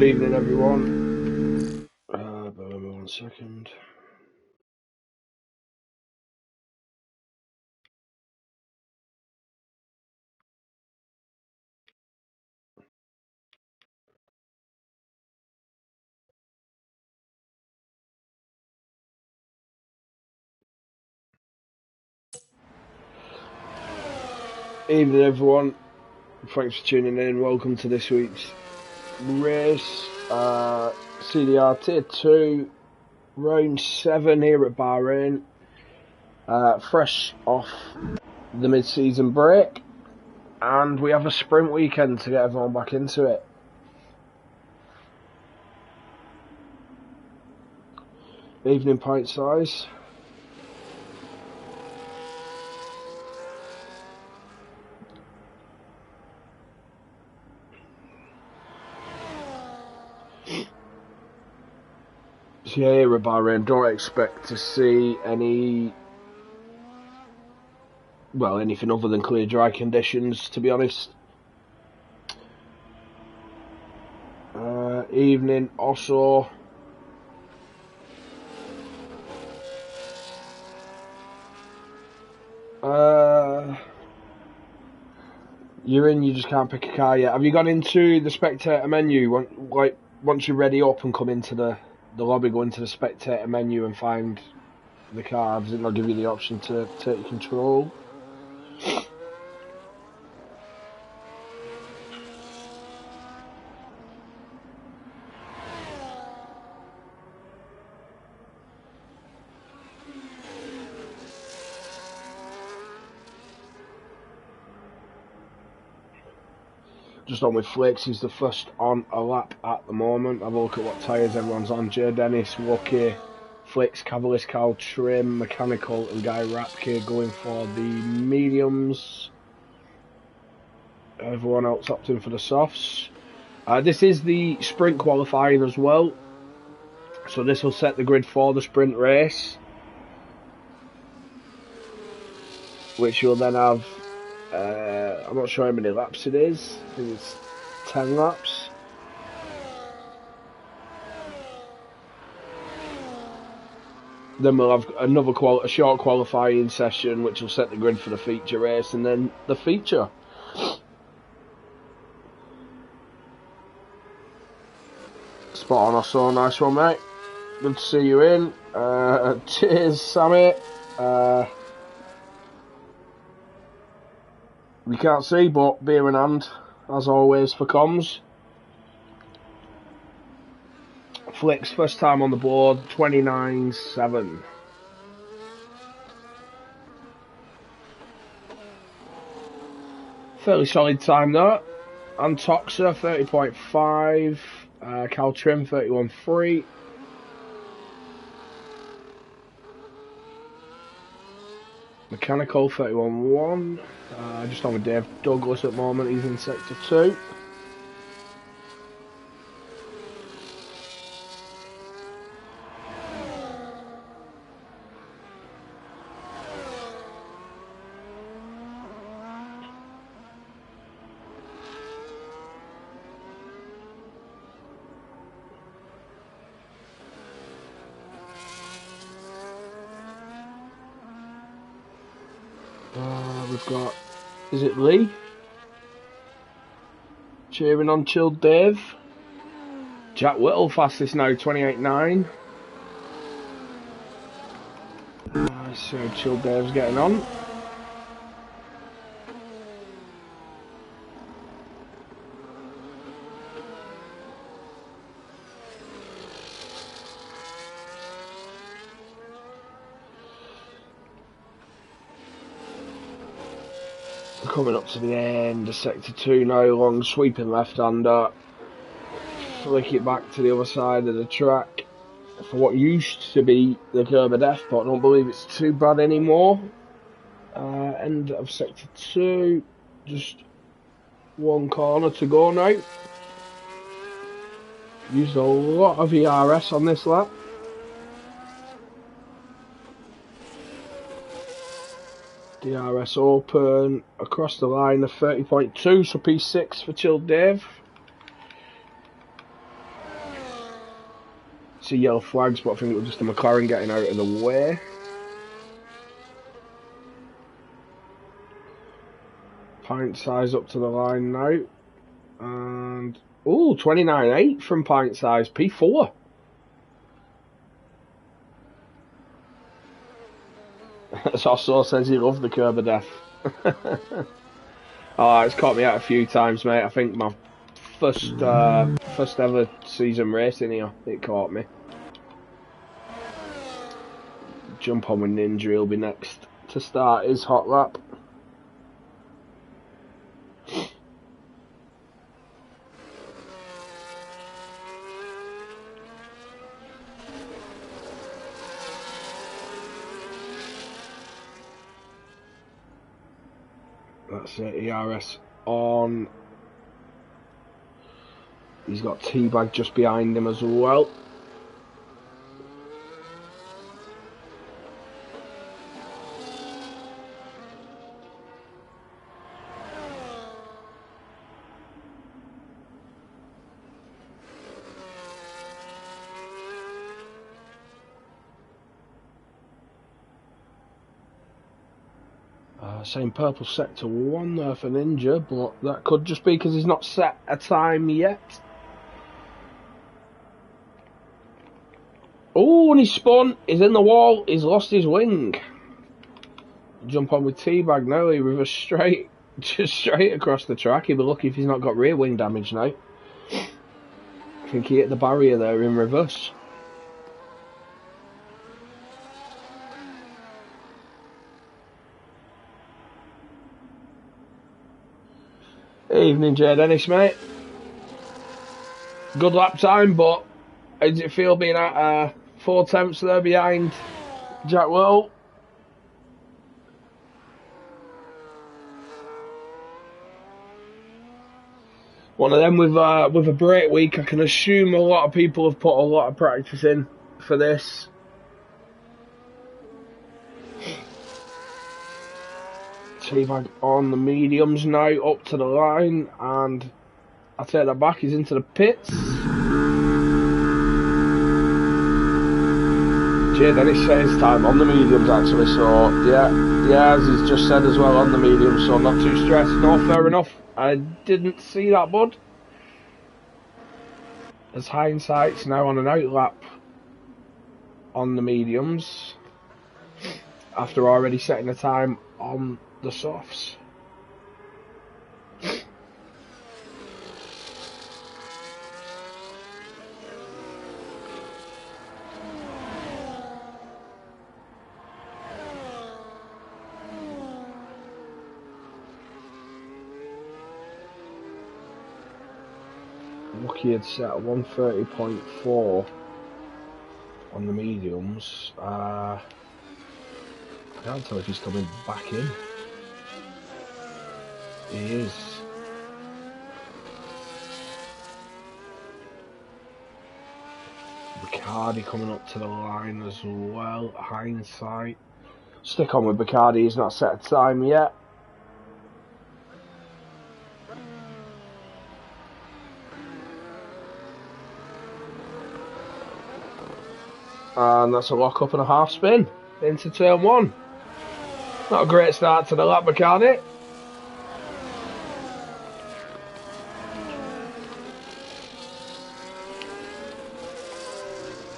Good evening, everyone. Bear with me 1 second. Evening, everyone. Thanks for tuning in. Welcome to this week's race. CDR Tier 2, round 7 here at Bahrain. Fresh off the mid-season break, and we have a sprint weekend to get everyone back into it. Evening pint size. So yeah, here at Bahrain, don't expect to see anything other than clear dry conditions, to be honest. Evening also. You're in, you just can't pick a car yet. Have you gone into the spectator menu? Once you're ready up and come into the lobby, go into the spectator menu and find the car. Does it not give you the option to take control? Just on with Flakes, he's the first on a lap at the moment. Have a look at what tyres everyone's on. J Dennis, Wookie, Flakes, Cavalis, Carl Trim, Mechanical and Guy Rapke going for the mediums. Everyone else opting for the softs. This is the sprint qualifying as well, so this will set the grid for the sprint race, which you'll then have, I'm not sure how many laps it is, I think it's 10 laps. Then we'll have a short qualifying session, which will set the grid for the feature race, and then the feature. Spot on, also nice one, mate. Good to see you in. Cheers, Sammy. You can't see, but beer in hand, as always, for comms. Flicks, first time on the board, 29.7. Fairly solid time though. Antoxa, 30.5. Cal Trim, 31.3. Mechanical, 31.1. Just on with Dave Douglas at the moment, he's in sector 2. We've got, is it Lee? Cheering on Chilled Dave. Jack Whittle fastest now, 28.9. So Chilled Dave's getting on. Coming up to the end of sector 2 now, long sweeping left-hander. Flick it back to the other side of the track for what used to be the curb of death, but I don't believe it's too bad anymore. End of sector 2, just one corner to go now. Used a lot of ERS on this lap. DRS open across the line of 30.2, so P6 for Chilled Dave. see yellow flags, but I think it was just a McLaren getting out of the way. Pint size up to the line now. And, ooh, 29.8 from pint size, P4. Sosso says he loved the curb of death. Oh, it's caught me out a few times, mate. I think my first ever season racing here, it caught me. Jump on with Ninja, he'll be next to start his hot lap. That's it, ERS on. He's got T-Bag just behind him as well. Same purple sector 1 there for Ninja, but that could just be because he's not set a time yet. Oh, and he's spun. He's in the wall. He's lost his wing. Jump on with T-Bag now. He reverse straight, just straight across the track. He'll be lucky if he's not got rear wing damage now. I think he hit the barrier there in reverse. Evening, Jay Dennis, mate. Good lap time, but how does it feel being at 4 tenths there behind Jack Will? One of them with a break week. I can assume a lot of people have put a lot of practice in for this. T-Bag on the mediums now, up to the line, and I take that back, he's into the pits. Jay Dennis set his time on the mediums actually, so yeah, as he's just said as well, on the mediums, so not too stressed. No, fair enough. I didn't see that, bud. As hindsight's now on an outlap on the mediums, after already setting the time on the softs. Lucky had set 130.4 on the mediums. I can't tell if he's coming back in. He is. Bacardi coming up to the line as well. Hindsight. Stick on with Bacardi, he's not set a time yet. And that's a lock up and a half spin into turn 1. Not a great start to the lap, Bacardi.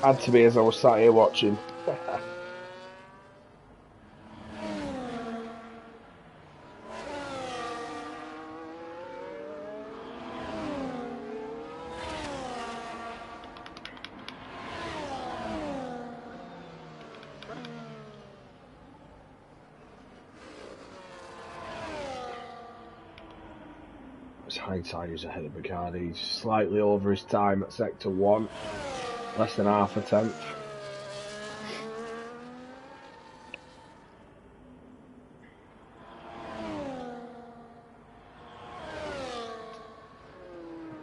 Had to be as I was sat here watching. Hindsight is ahead of Bacardi. He's slightly over his time at sector 1. Less than half a tenth.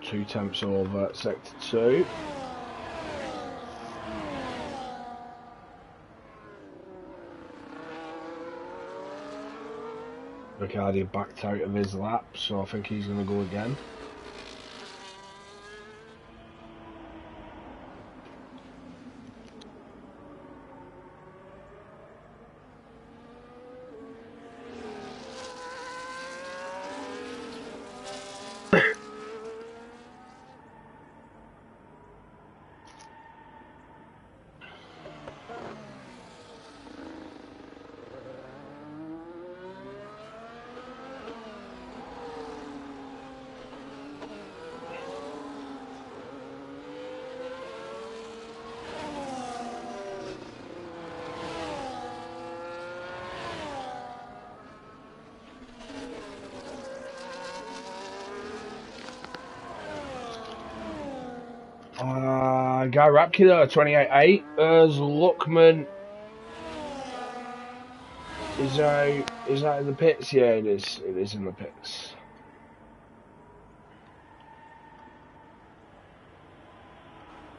Two tenths over at sector 2. Bacardi backed out of his lap, so I think he's going to go again. Guy Rapke there, 28.8. There's Luckman. Is that in the pits? Yeah, it is. It is in the pits.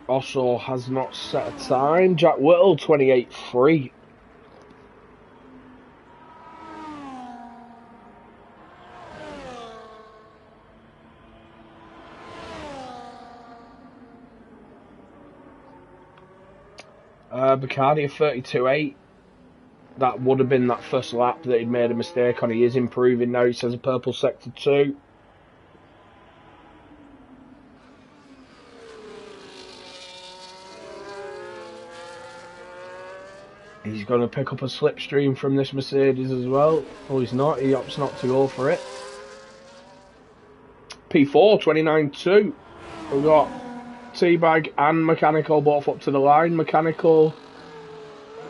Also has not set a time. Jack Whittle, 28.3. Bacardi, 32.8. That would have been that first lap that he'd made a mistake on. He is improving now. He says a purple sector 2. He's going to pick up a slipstream from this Mercedes as well. Oh, he's not. He opts not to go for it. P4, 29.2. We've got Teabag and Mechanical both up to the line. Mechanical,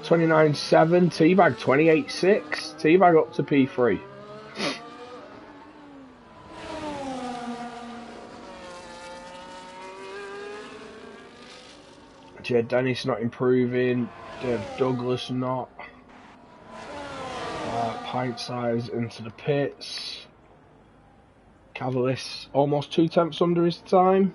29.7. Teabag, 28.6. Teabag up to P3. Jed Dennis not improving. Dave Douglas not. Pint size into the pits. Cavalis almost 2 tenths under his time.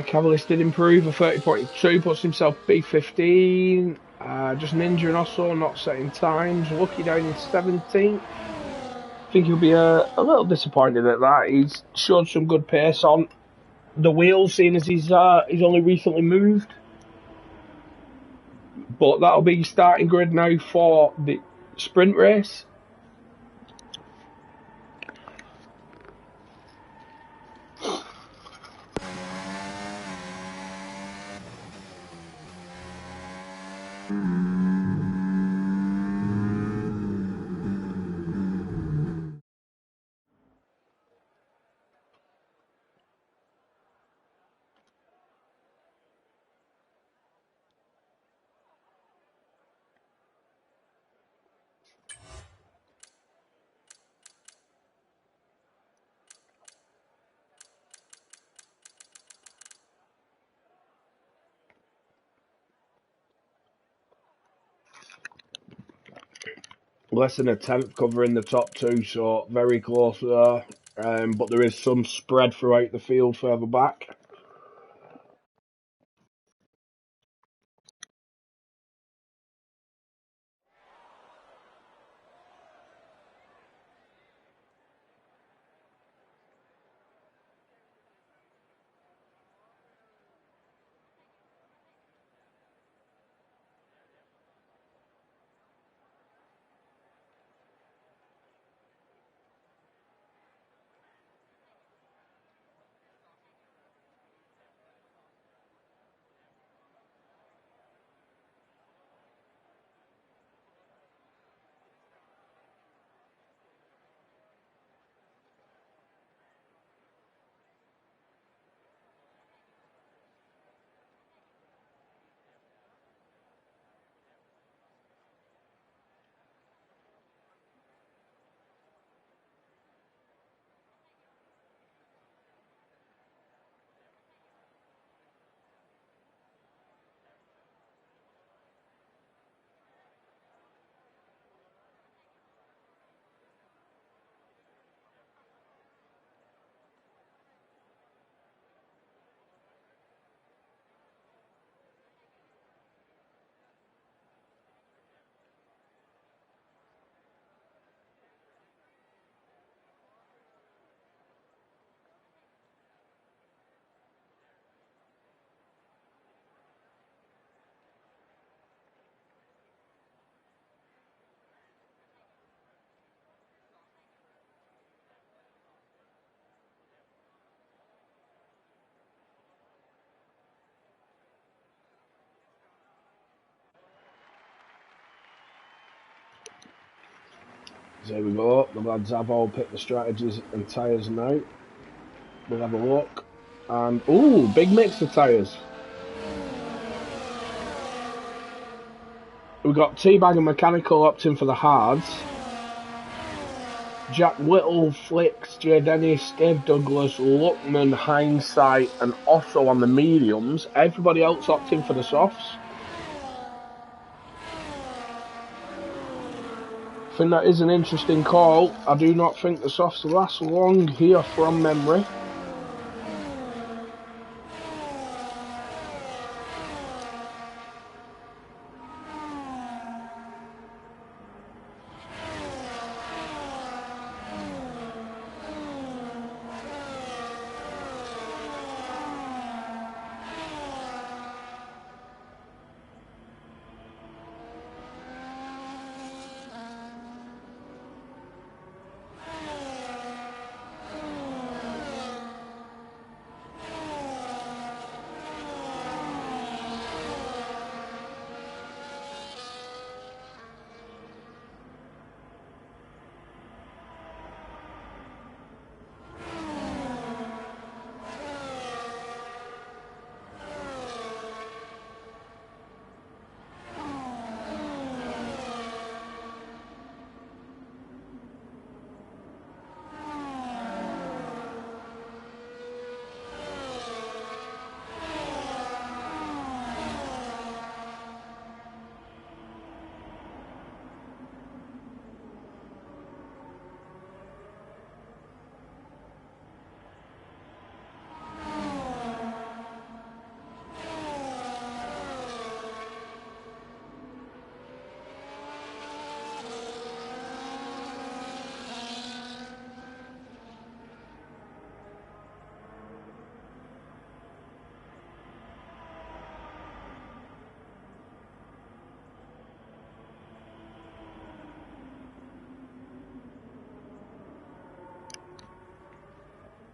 Cavalis did improve a 30.2, puts himself B15. Just Ninja and also not setting times. Lucky down in 17th. I think he'll be a little disappointed at that. He's showed some good pace on the wheels, seeing as he's only recently moved. But that'll be starting grid now for the sprint race. Less than a tenth covering the top two, so very close there. But there is some spread throughout the field further back. There we go. The lads have all picked the strategies and tyres now. We'll have a look. And, ooh, big mix of tyres. We've got Teabag and Mechanical opting for the hards. Jack Whittle, Flicks, Jay Dennis, Dave Douglas, Luckman, Hindsight, and Osso on the mediums. Everybody else opting for the softs. I think that is an interesting call. I do not think the softs last long here from memory.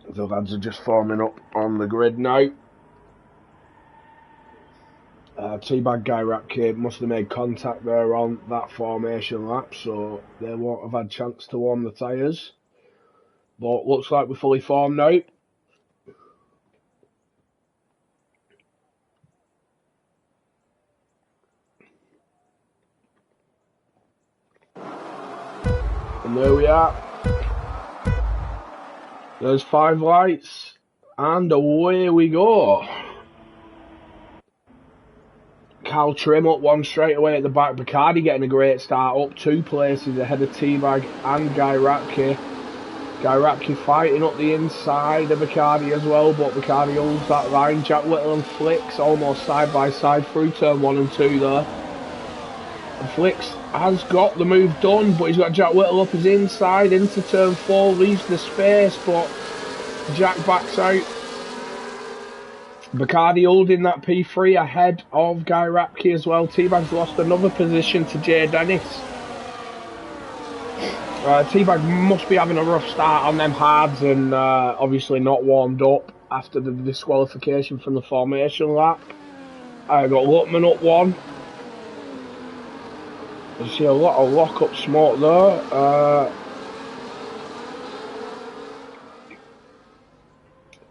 The lads are just forming up on the grid now. Teabag Guy Ratke must have made contact there on that formation lap, so they won't have had chance to warm the tyres. But looks like we're fully formed now. And there we are. There's 5 lights, and away we go. Cal Trim up one straight away at the back. Bacardi getting a great start, up 2 places ahead of Teabag and Guy Ratke. Guy Ratke fighting up the inside of Bacardi as well, but Bacardi holds that line. Jack Whittle and Flicks almost side by side through turn 1 and 2 there. And Flicks has got the move done, but he's got Jack Whittle up his inside into turn 4, leaves the space, but Jack backs out. Bacardi holding that P3 ahead of Guy Ratke as well. Teabag's lost another position to Jay Dennis. Teabag must be having a rough start on them hards and obviously not warmed up after the disqualification from the formation lap. I got Luckman up 1. You see a lot of lock-up smoke there.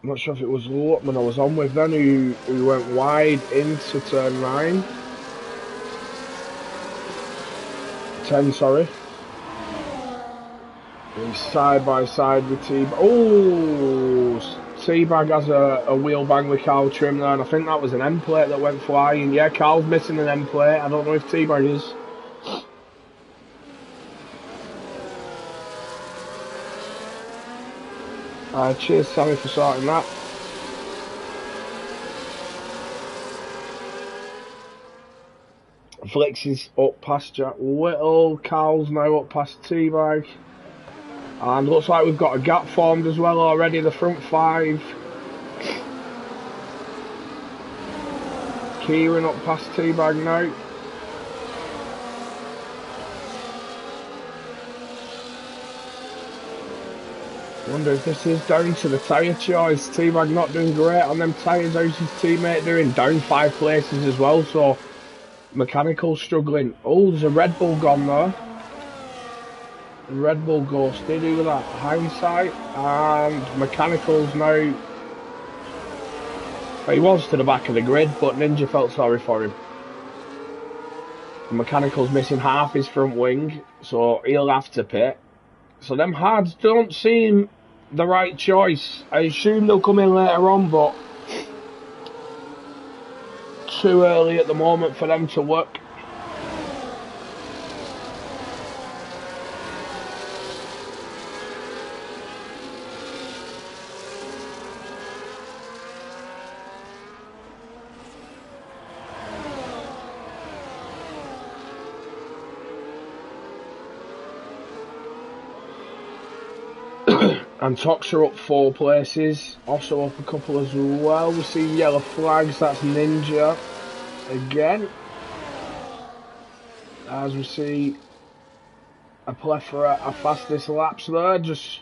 I'm not sure if it was Luckman I was on with then who went wide into turn 9. 10, sorry. He's side by side with Teabag. Oh, Teabag has a wheel bang with Carl Trim there, and I think that was an end plate that went flying. Yeah, Carl's missing an end plate. I don't know if Teabag is. Cheers, Sammy, for sorting that. Flicks is up past Jack Whittle. Carl's now up past Teabag. And looks like we've got a gap formed as well already, the front 5. Kieran up past Teabag now. Wonder if this is down to the tyre choice. Teabag not doing great on them tyres. How's his teammate doing? Down 5 places as well, so Mechanical struggling. Oh, there's a Red Bull gone there. Red Bull ghosted who with that hindsight, and Mechanicals now. He was to the back of the grid, but Ninja felt sorry for him. Mechanical's missing half his front wing, so he'll have to pit. So them hards don't seem the right choice. I assume they'll come in later on, but too early at the moment for them to work. And Tox are up 4 places, also up a couple as well. We see yellow flags, that's Ninja again. As we see a plethora of fastest laps there, just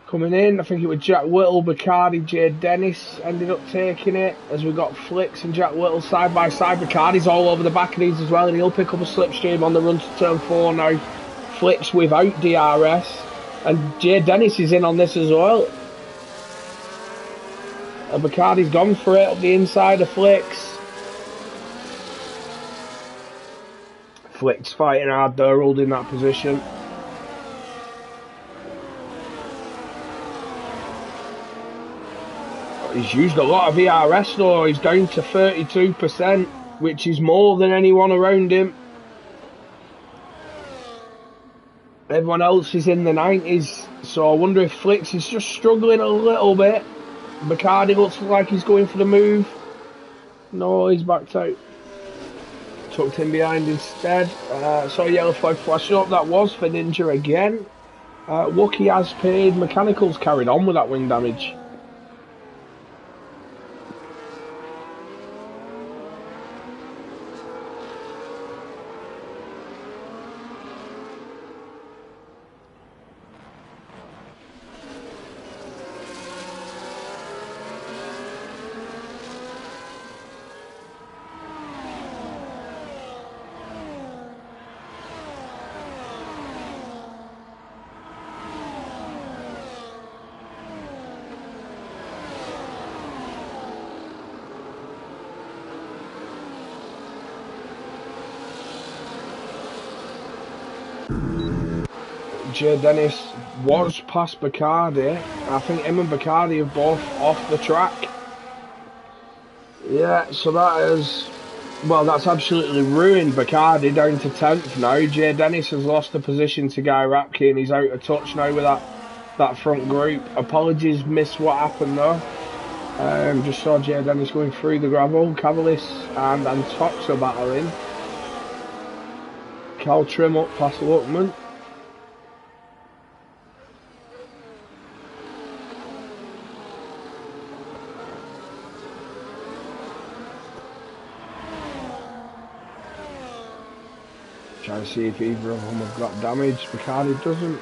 coming in. I think it was Jack Whittle, Bacardi, Jay Dennis ended up taking it, as we got Flicks and Jack Whittle side by side. Bacardi's all over the back of these as well, and he'll pick up a slipstream on the run to turn 4 now. Flicks without DRS. And Jay Dennis is in on this as well. And Bacardi's gone for it up the inside of Flicks. Flicks fighting hard there, holding that position. He's used a lot of ERS though. He's down to 32%, which is more than anyone around him. Everyone else is in the 90s, so I wonder if Flicks is just struggling a little bit. Bacardi looks like he's going for the move. No, he's backed out. Tucked in behind instead. Saw yellow flag flash up. That was for Ninja again. Wookie has paid. Mechanicals carried on with that wing damage. Jay Dennis was past Bacardi. I think him and Bacardi are both off the track. Yeah, so that is... Well, that's absolutely ruined Bacardi down to 10th now. Jay Dennis has lost the position to Guy Rapke and he's out of touch now with that front group. Apologies, missed what happened though. Just saw Jay Dennis going through the gravel. Cavalis and Tox are battling. Cal Trim up past Luckman. Trying to see if either of them have got damage. Bacardi doesn't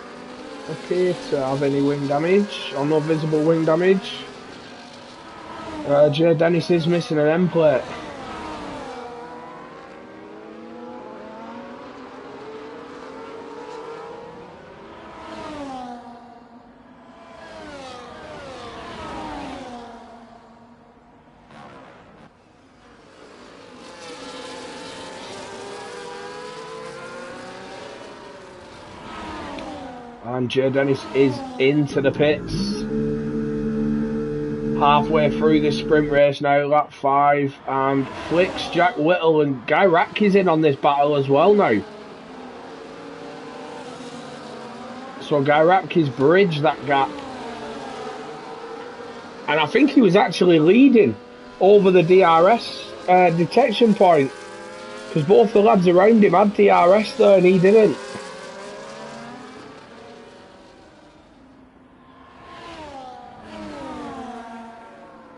appear to have any wing damage, or no visible wing damage. Jay Dennis is missing an end plate. And Jay Dennis is into the pits. Halfway through this sprint race now, lap 5. And Flicks, Jack Whittle and Guy Rapke's in on this battle as well now. So Guy Rapke's bridged that gap. And I think he was actually leading over the DRS detection point. Because both the lads around him had DRS there and he didn't.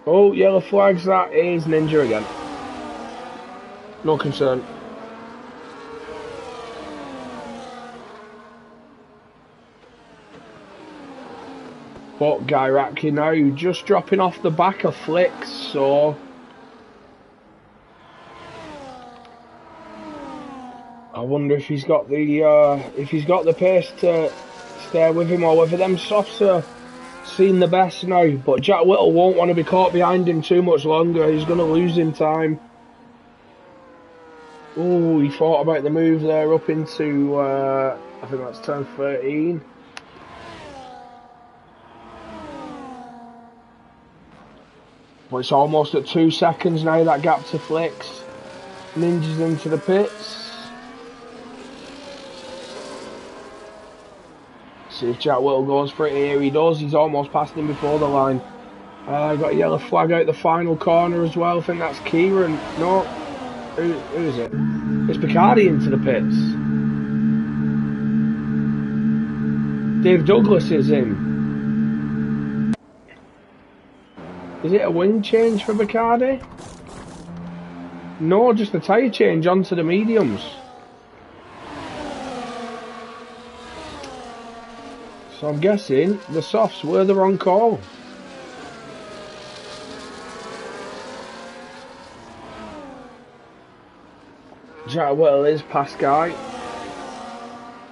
Oh, yellow flags, that is Ninja again. No concern. But Guy Rapke now just dropping off the back of Flicks, so... I wonder if he's got the pace to stay with him, or whether them softs are seen the best now. But Jack Whittle won't want to be caught behind him too much longer. He's going to lose in time. Oh, he thought about the move there up into, I think that's turn 13. But it's almost at 2 seconds now, that gap to Flicks. Ninjas into the pits. See if Jack Whittle goes for it here. He does. He's almost passed him before the line. Got a yellow flag out the final corner as well. I think that's Kieran. No. Who is it? It's Bacardi into the pits. Dave Douglas is in. Is it a wing change for Bacardi? No, just a tyre change onto the mediums. So I'm guessing the softs were the wrong call. Jack Whittle is past Guy.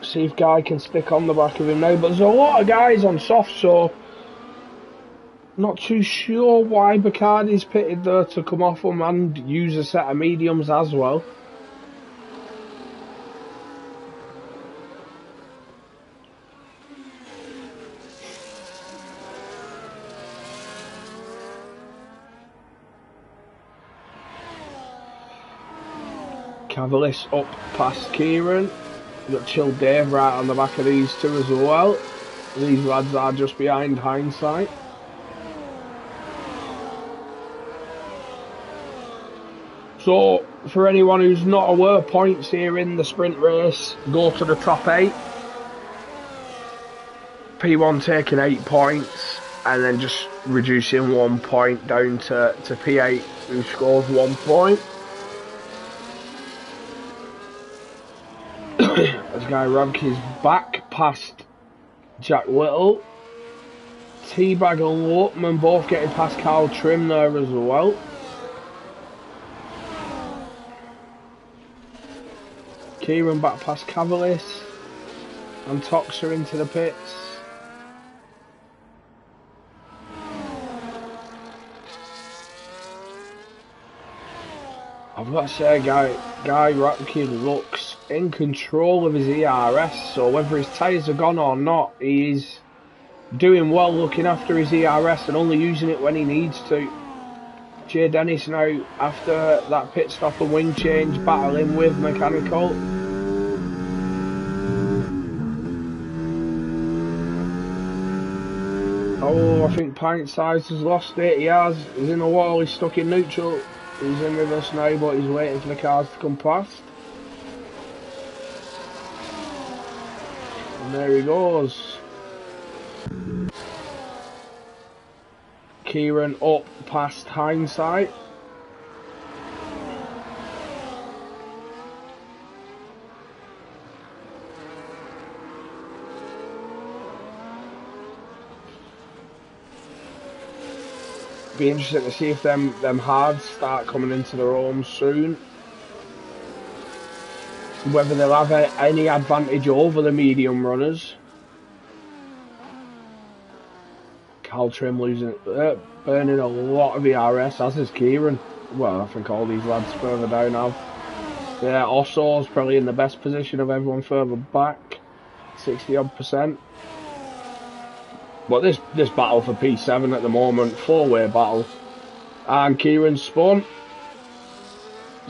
See if Guy can stick on the back of him now. But there's a lot of guys on softs, so not too sure why Bacardi's pitted there to come off them and use a set of mediums as well. Cavalis up past Kieran. We've got Chill Dave right on the back of these two as well. These lads are just behind Hindsight. So, for anyone who's not aware, points here in the sprint race go to the top 8. P1 taking 8 points and then just reducing 1 point down to P8, who scores 1 point. As Guy Radke's back past Jack Whittle. Teabag and Lutman both getting past Carl Trim there as well. Kieran back past Cavalis. And Toxer into the pits. I've got to say, Guy Radke looks in control of his ERS, so whether his tyres are gone or not, he's doing well looking after his ERS and only using it when he needs to. Jay Dennis now, after that pit stop and wing change, battling with mechanical. Oh, I think Pint Size has lost it. He has. He's in the wall, he's stuck in neutral. He's in reverse now, but he's waiting for the cars to come past. And there he goes. Kieran up past Hindsight. Be interesting to see if them hards start coming into their own soon. Whether they'll have any advantage over the medium runners. Carl Trim losing, burning a lot of ERS, as is Kieran. Well, I think all these lads further down have. Yeah, Osso's probably in the best position of everyone further back, 60-odd%. But this battle for P7 at the moment, 4-way battle, and Kieran spun.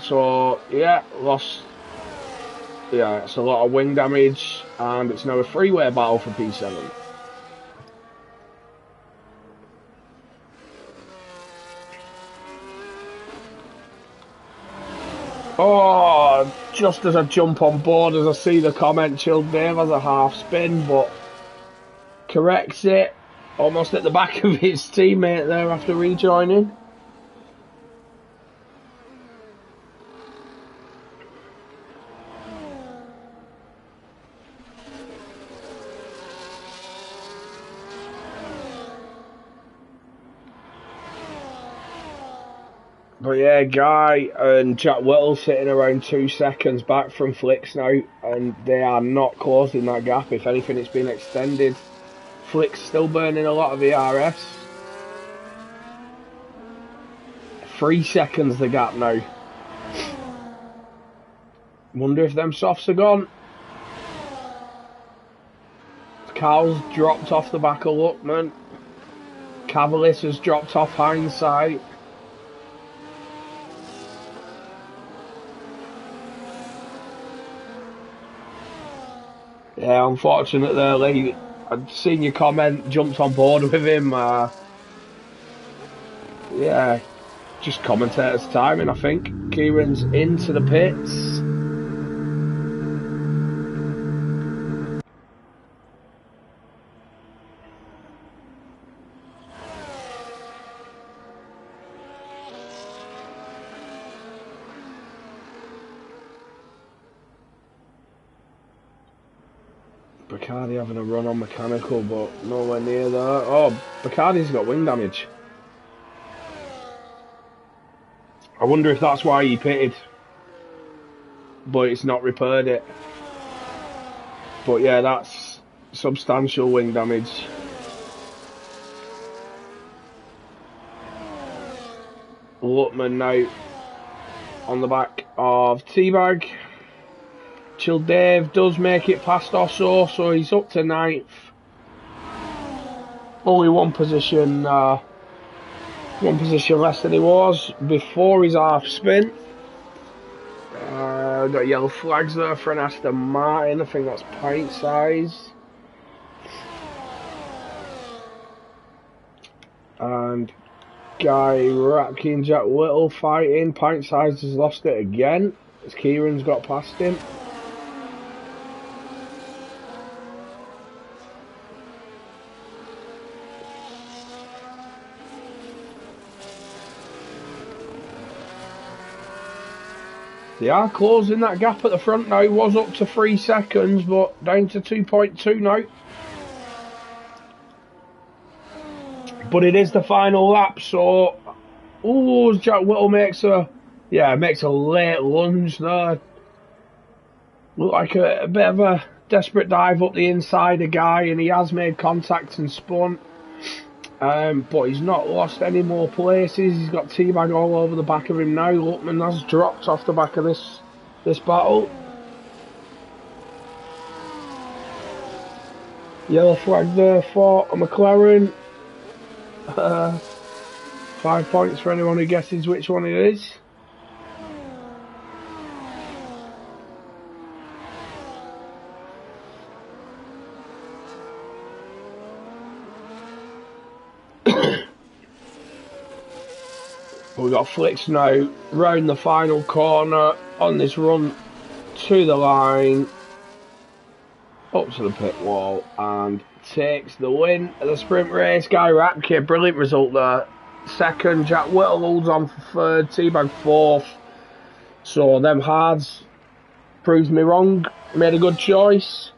So yeah, lost. Yeah, it's a lot of wing damage, and it's now a 3-way battle for P7. Oh, just as I jump on board, as I see the comment, Chill Dave has a half spin, but corrects it. Almost at the back of his teammate there after rejoining. But yeah, Guy and Jack Whittle sitting around 2 seconds back from Flicks now, and they are not closing that gap. If anything, it's been extended. Flicks still burning a lot of ERS. 3 seconds the gap now. Wonder if them softs are gone. Carl's dropped off the back of Luckman. Cavalis has dropped off Hindsight. Yeah, unfortunate there, Lee. I'd seen your comment, jumped on board with him. Yeah, just commentator's timing, I think. Kieran's into the pits. Bacardi having a run on mechanical, but nowhere near there. Oh, Bacardi's got wing damage. I wonder if that's why he pitted, but it's not repaired it. But yeah, that's substantial wing damage. Luckman now on the back of Teabag. Chill Dave does make it past Osso, so he's up to 9th. Only one position less than he was before his half spin. Got yellow flags there for an Aston Martin. I think that's pint size. And Guy Ratke and Jack Whittle fighting. Pint size has lost it again as Kieran's got past him. They are closing that gap at the front now. It was up to 3 seconds, but down to 2.2 now. But it is the final lap, so... Ooh, Jack Whittle makes a late lunge there. Looked like a bit of a desperate dive up the inside of Guy, and he has made contact and spun. But he's not lost any more places. He's got Teabag all over the back of him now. Luckman has dropped off the back of this battle. Yellow flag there for a McLaren. 5 points for anyone who guesses which one it is. We've got Flicks now round the final corner on this run to the line, up to the pit wall, and takes the win of the sprint race. Guy Ratke, brilliant result there. Second, Jack Whittle holds on for third, Teabag fourth. So them hards proves me wrong, made a good choice.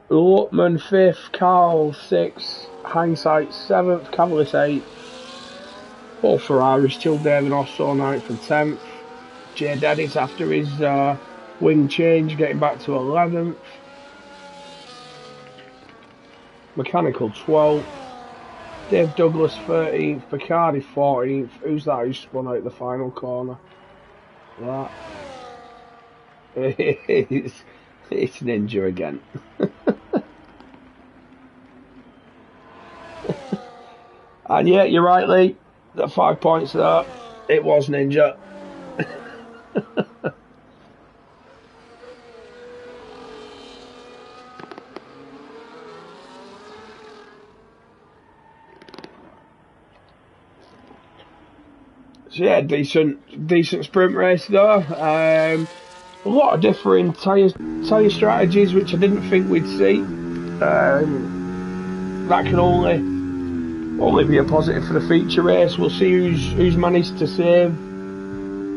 Luckman fifth, Carl sixth, Hindsight seventh, Cavalis eighth. All Ferraris, Chill Dave and Osso 9th and 10th. Jay Dennis after his wing change, getting back to 11th. Mechanical 12th. Dave Douglas 13th. Bacardi 14th. Who's that who spun out the final corner? That. It's Ninja again. And yeah, you're right, Lee. The 5 points there, it was Ninja. So yeah, decent sprint race there. A lot of differing tyre strategies, which I didn't think we'd see. That can only be a positive for the feature race. We'll see who's managed to save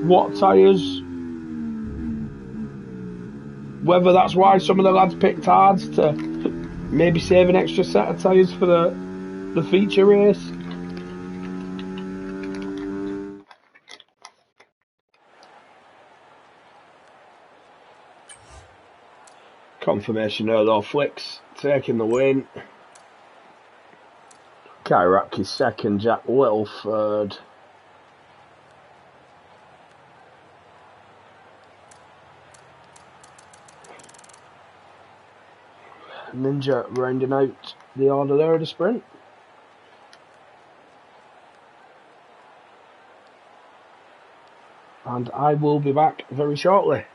what tyres. Whether that's why some of the lads picked hards to maybe save an extra set of tyres for the feature race. Confirmation Erlo Flicks taking the win. Kairaki second, Jack Little third. Ninja rounding out the order there of the sprint. And I will be back very shortly.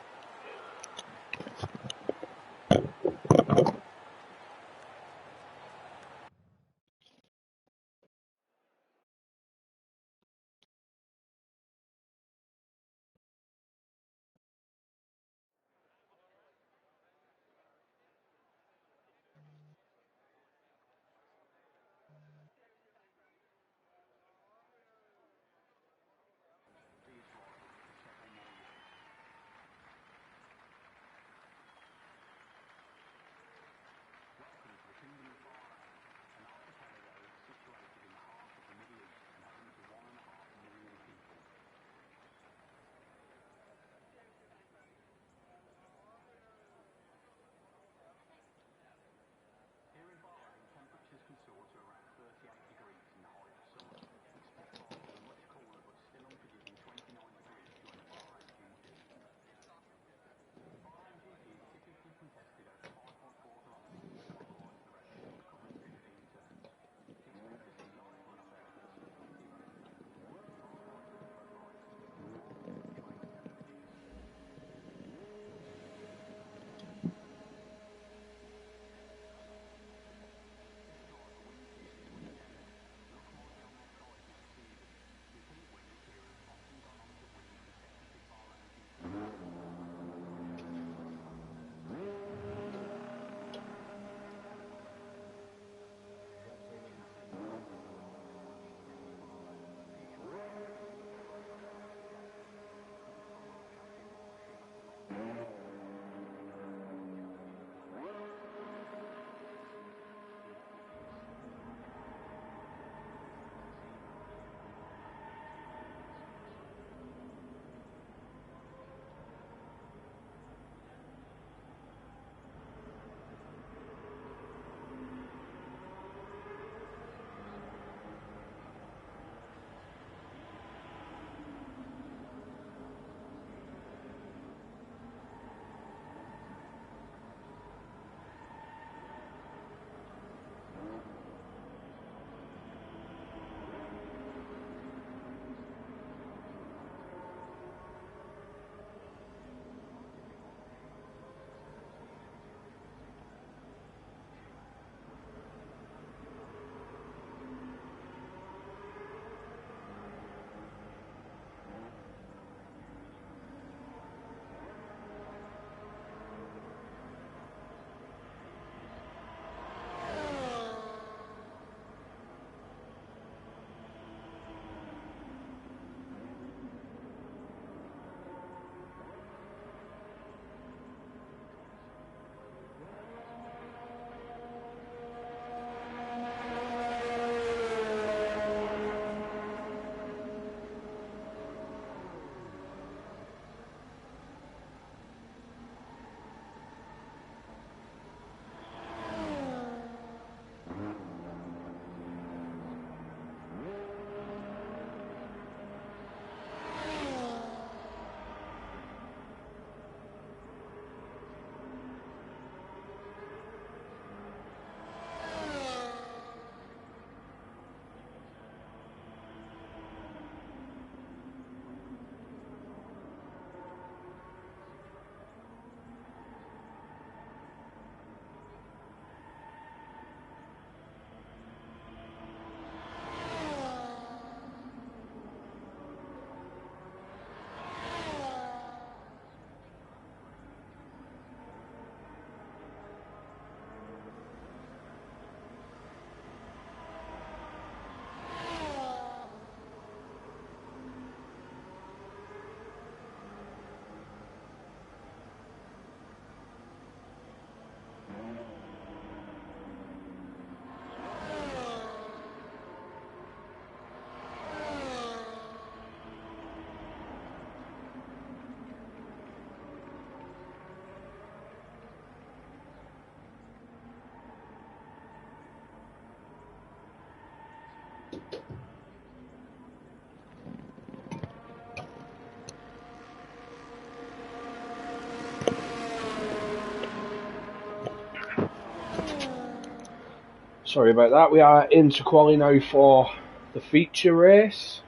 Sorry about that. We are into quali now for the feature race.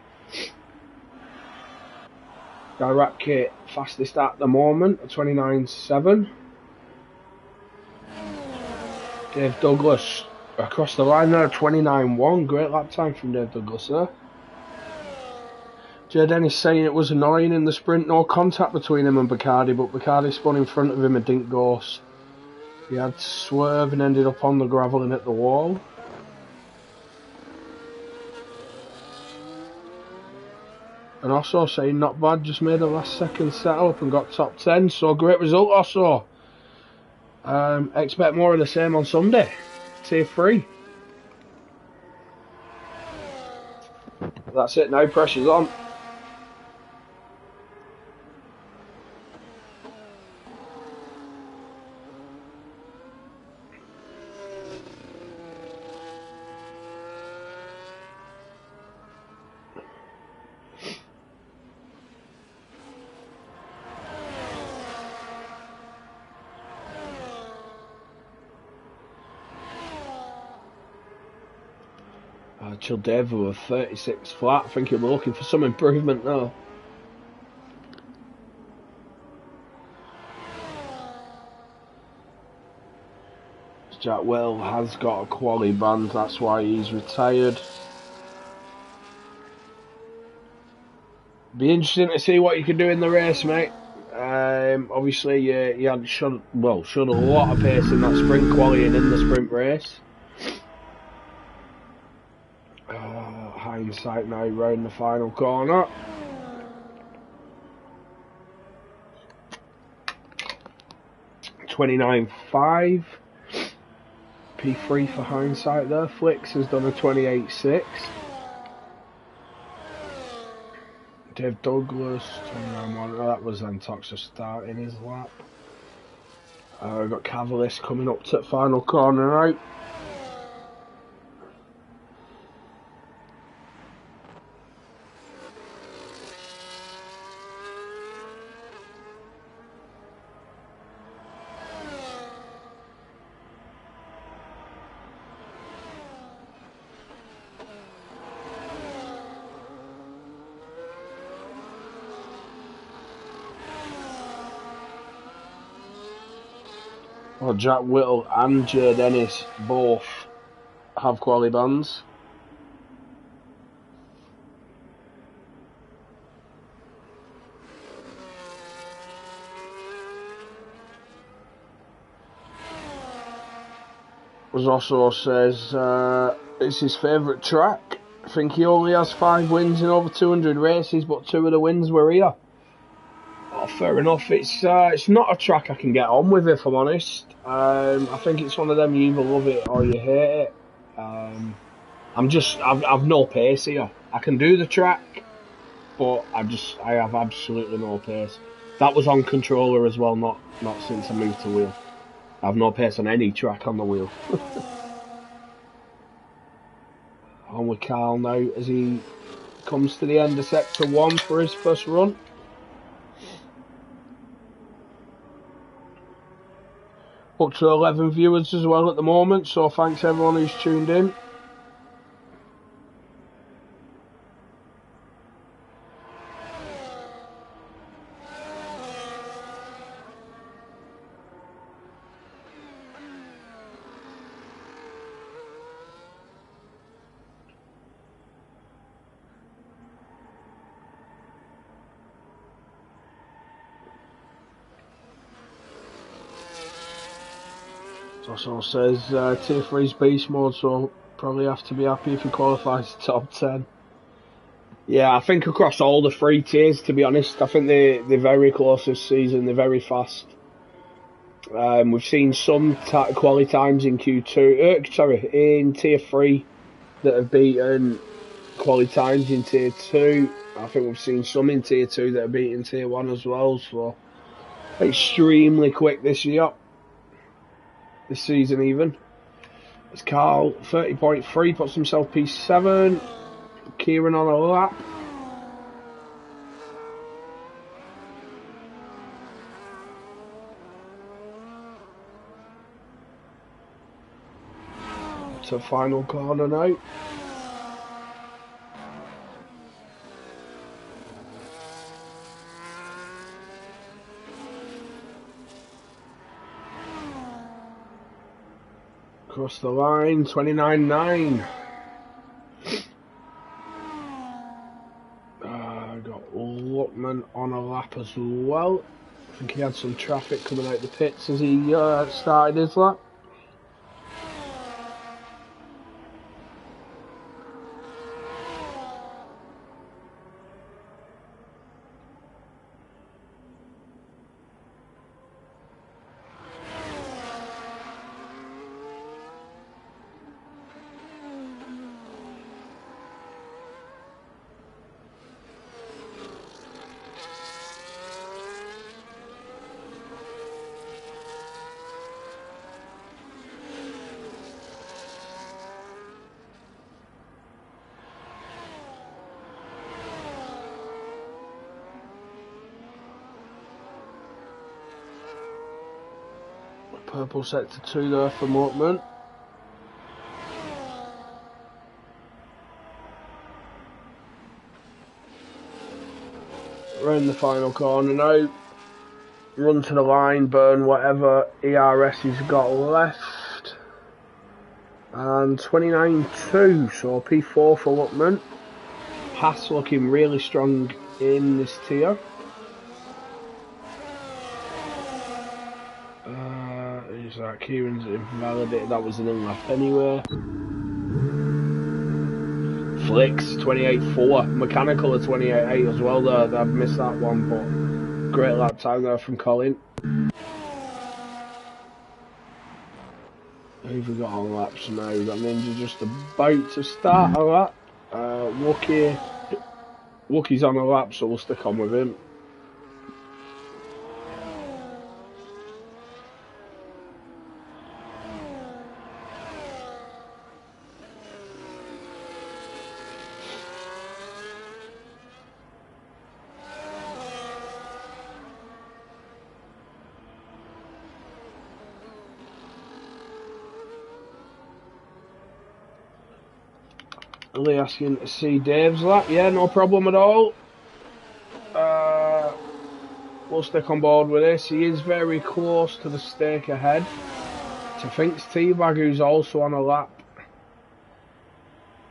Direct kit fastest at the moment, a 29.7. Dave Douglas across the line there, 29.1. Great lap time from Dave Douglas there. Jay Dennis saying it was annoying in the sprint, no contact between him and Bacardi, but Bacardi spun in front of him and didn't go. He had to swerve and ended up on the gravel and hit the wall. And also saying not bad, just made a last second setup and got top 10, so great result also. Expect more of the same on Sunday. Tier 3. That's it now, pressure's on. Chill Dave with 36 flat. I think he'll be looking for some improvement now. Jack Will has got a quali band, that's why he's retired. Be interesting to see what you can do in the race, mate. Obviously, you had showed a lot of pace in that sprint quali and in the sprint race. Hindsight now round the final corner. $29.5. P3 for hindsight there. Flicks has done a 28.6. Dave Douglas, 29.1. Oh, that was then Toxa starting his lap. We've got Cavalis coming up to the final corner now. Well, Jack Whittle and Jay Dennis both have quali bands. As also says it's his favourite track. I think he only has 5 wins in over 200 races, but 2 of the wins were here. Oh, fair enough. It's not a track I can get on with, if I'm honest. I think it's one of them you either love it or you hate it. I've no pace here. I can do the track, but I have absolutely no pace. That was on controller as well, not since I moved to wheel. I have no pace on any track on the wheel. On with Carl now as he comes to the end of sector 1 for his first run. Up to 11 viewers as well at the moment, so thanks everyone who's tuned in. Also says tier 3's beast mode, so probably have to be happy if he qualifies top 10. Yeah, I think across all the 3 tiers, to be honest, I think they're very close this season. They're very fast. We've seen some quali times in Q2, in tier 3 that have beaten quali times in tier 2. I think we've seen some in tier 2 that have beaten tier 1 as well. So extremely quick this year. This season even. It's Carl, 30.3, puts himself P7. Kieran on a lap. to final corner now. Across the line, 29.9. Got Luckman on a lap as well. I think he had some traffic coming out the pits as he started his lap. Purple sector 2 there for Mortman. Around the final corner now. Run to the line, burn whatever ERS he's got left. And 29.2, so P4 for Luckman. Haas looking really strong in this tier. Is that Kieran's invalidated? That was an in-lap anyway. Flicks 28.4, mechanical at 28.8 as well there. I've missed that one, but great lap time there from Colin. Who've we got on laps now? We've got Ninja just about to start a lap. Wookie's on a lap, so we'll stick on with him. Lee asking to see Dave's lap. Yeah, no problem at all. We'll stick on board with this. He is very close to the stake ahead. I think it's Teabag who's also on a lap.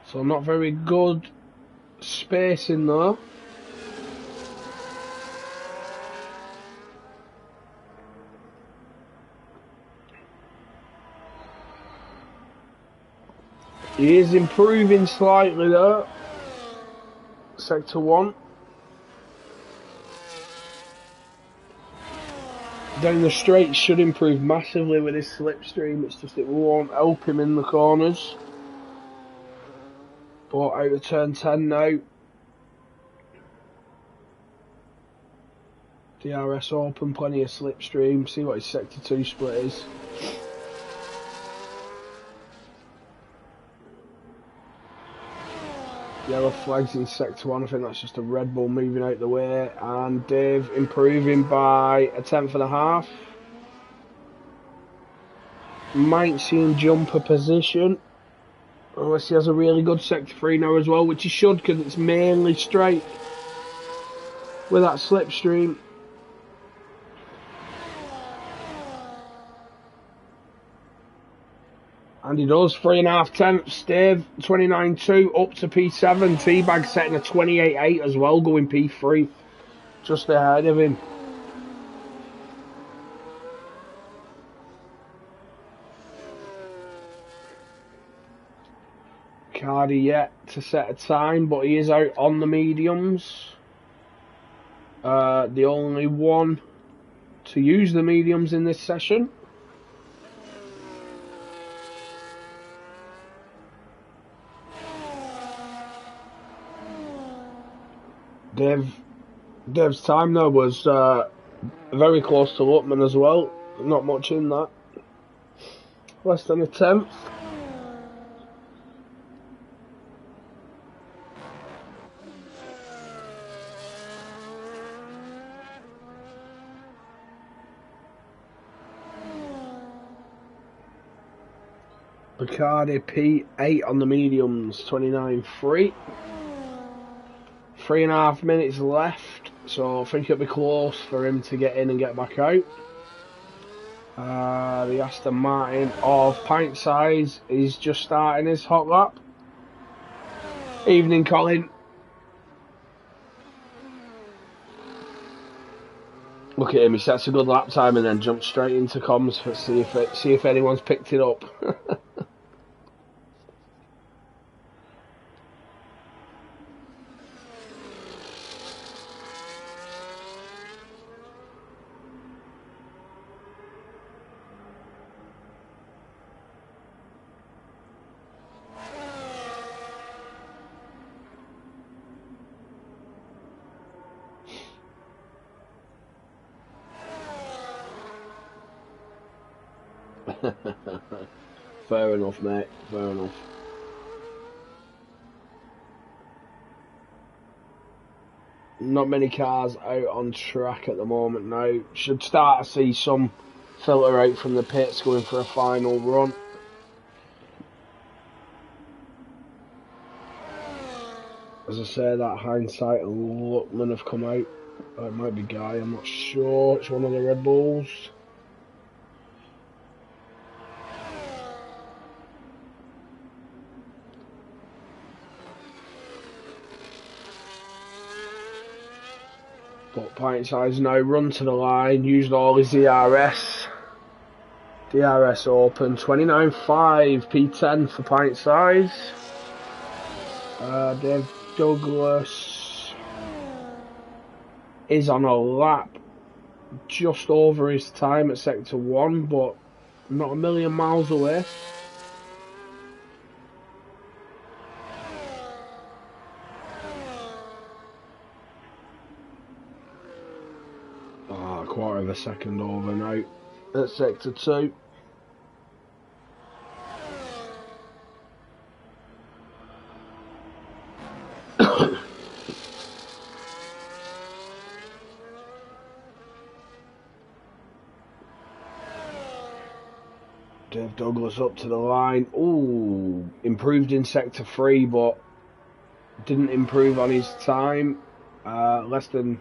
So not very good space in there. He is improving slightly there. Sector 1. Down the straight should improve massively with his slipstream. It's just it won't help him in the corners. But out of turn 10 now. DRS open, plenty of slipstream. See what his sector 2 split is. Yellow flags in sector 1, I think that's just a Red Bull moving out the way, and Dave improving by a tenth and a half. Might see him jump a position, unless he has a really good sector 3 now as well, which he should, because it's mainly straight with that slipstream. And he does, 3.5 tenths, Dave, 29.2 up to P7. Teabag setting a 28.8 as well, going P3, just ahead of him. Cardi yet to set a time, but he is out on the mediums. The only one to use the mediums in this session. Dave's time though was very close to Luckman as well. Not much in that. Less than a tenth. Bacardi P8 on the mediums, 29.3. 3.5 minutes left, so I think it'll be close for him to get in and get back out. The Aston Martin of pint size is just starting his hot lap. Evening, Colin. Look at him, he sets a good lap time and then jumps straight into comms to see if anyone's picked it up. Fair enough, mate. Fair enough. Not many cars out on track at the moment now. Should start to see some filter out from the pits going for a final run. As I say, that hindsight Luckman have come out. It might be Guy, I'm not sure. It's one of the Red Bulls. But pint size now, run to the line, used all his DRS. DRS open, 29.5, P10 for pint size. Dave Douglas is on a lap just over his time at sector 1, but not a million miles away. A quarter of a second over now at sector 2. Dave Douglas up to the line. Ooh, improved in sector 3, but didn't improve on his time. Less than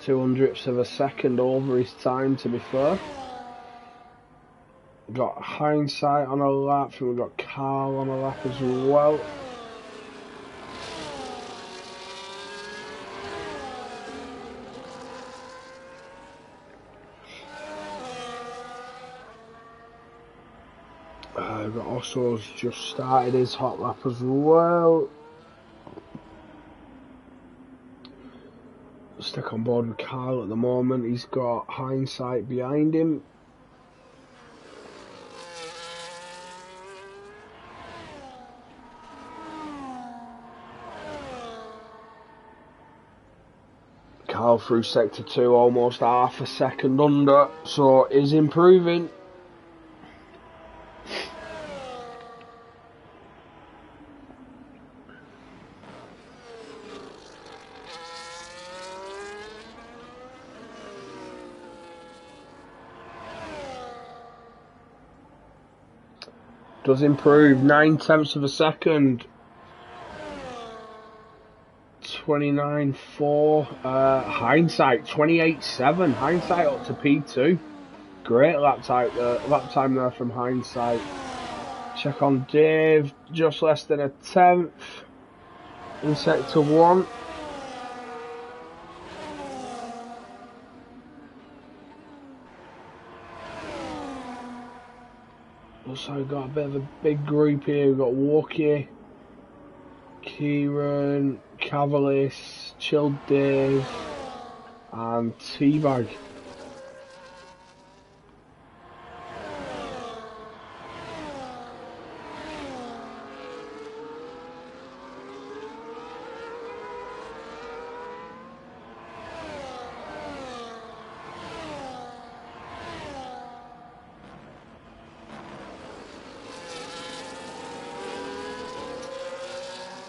200ths of a second over his time, to be fair. We've got hindsight on a lap, and we've got Carl on a lap as well. We've got Osso's just started his hot lap as well. Stick on board with Carl at the moment. He's got hindsight behind him. Carl through sector 2, almost half a second under, so is improving. Does improve, 9/10 of a second. 29.4. Hindsight 28.7. Hindsight up to P2. Great lap time there from hindsight. Check on Dave, just less than a 10th in sector 1. Also we've got a bit of a big group here. We've got Wookie, Kieran, Cavalis, Chilled Dave and Teabag.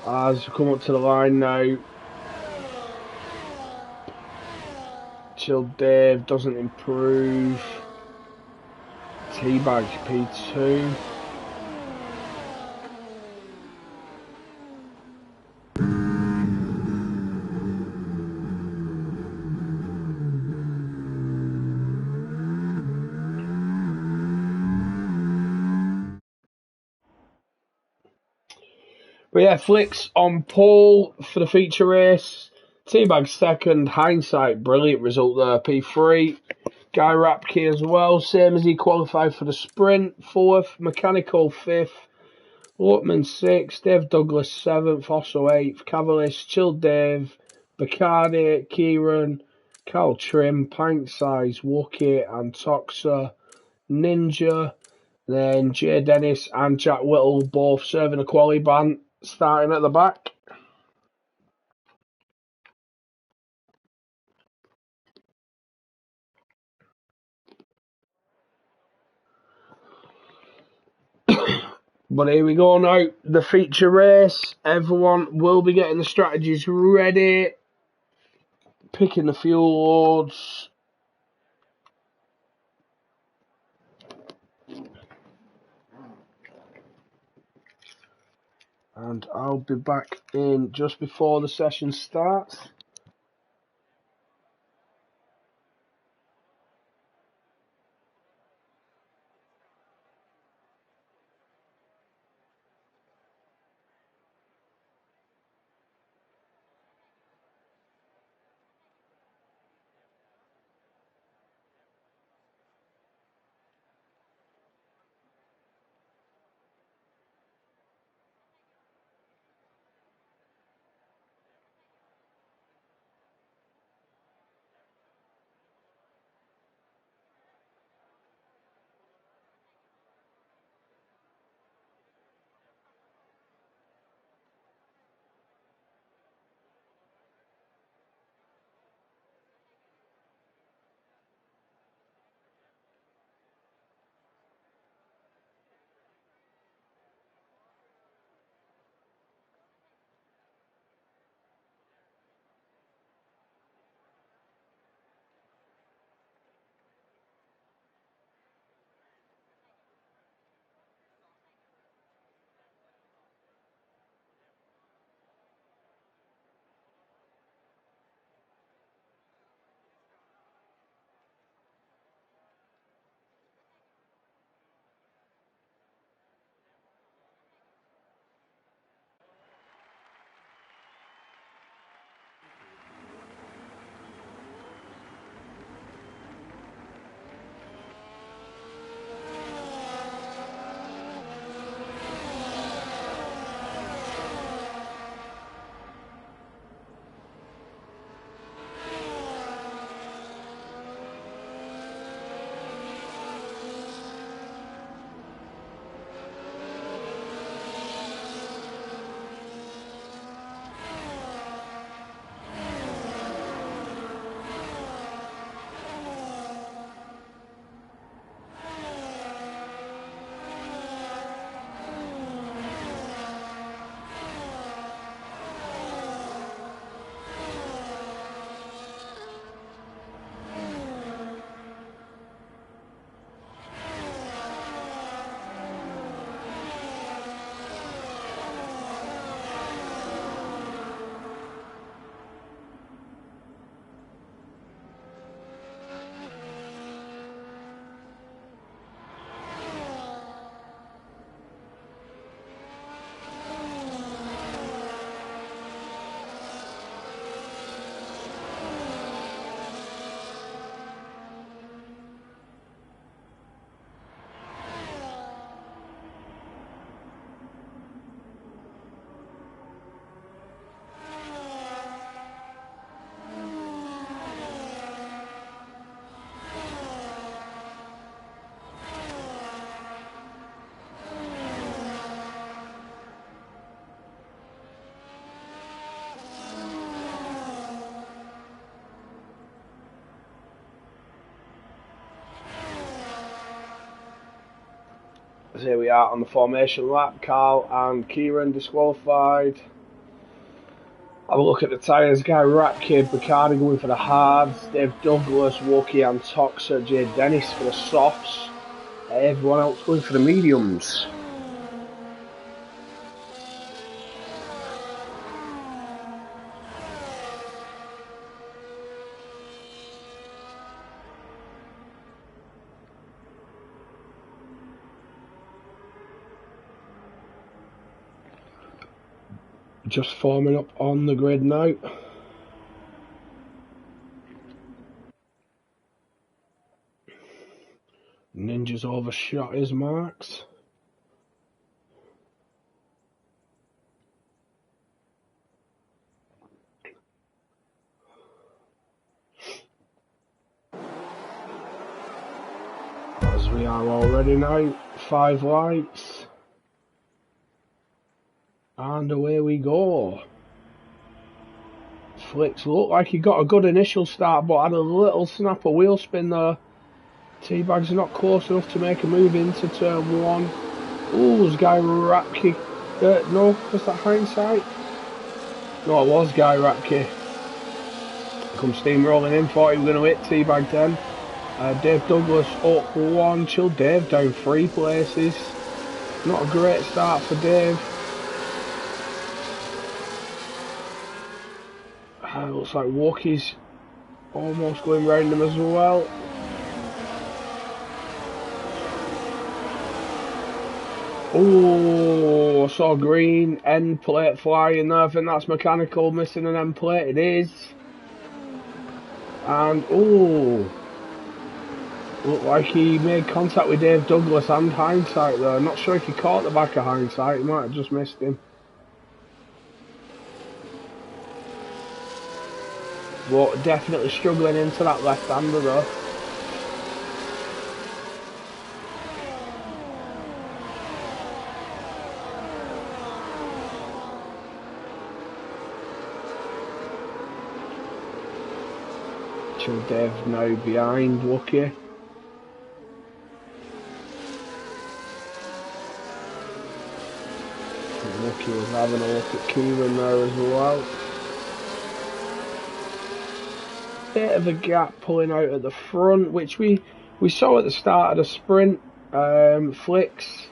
As we come up to the line now, Chilled Dave doesn't improve. Teabag P2. But yeah, Flicks on pole for the feature race. Teabag second. Hindsight, brilliant result there. P3. Guy Rapke as well, same as he qualified for the sprint. Fourth. Mechanical fifth. Lutman sixth. Dave Douglas seventh. Also eighth. Cavalis, Chill Dave, Bacardi, Kieran, Carl Trim, Pint Size, Wookie, and Toxa, Ninja. Then Jay Dennis and Jack Whittle both serving a quali ban, starting at the back. But here we go now, the feature race. Everyone will be getting the strategies ready, picking the fuel loads. And I'll be back in just before the session starts. So here we are on the formation lap. Carl and Kieran disqualified. Have a look at the tyres. Guy Rapke, Bacardi going for the hards. Dave Douglas, Wookie and Toxa. Jay Dennis for the softs. Everyone else going for the mediums. Just forming up on the grid now. Ninja's overshot his marks. As we are already now, 5 lights. And away we go. Flicks looked like he got a good initial start, but had a little snap of wheel spin there. Teabag's not close enough to make a move into turn 1. Ooh, was Guy Rapke. No, was that hindsight? No, it was Guy Rapke. Come steamrolling in, thought he was going to hit Teabag then. Dave Douglas up 1, Chill Dave down 3 places. Not a great start for Dave. Looks like Wookie's almost going round him as well. Oh, I saw green end plate flying there. I think that's mechanical missing an end plate. It is. And oh, looked like he made contact with Dave Douglas and hindsight there. Not sure if he caught the back of hindsight. He might have just missed him. But definitely struggling into that left-hander though. Chill Dave now behind Wookie. Wookie was having a look at Kieran there as well. Bit of a gap pulling out at the front, which we saw at the start of the sprint. Flicks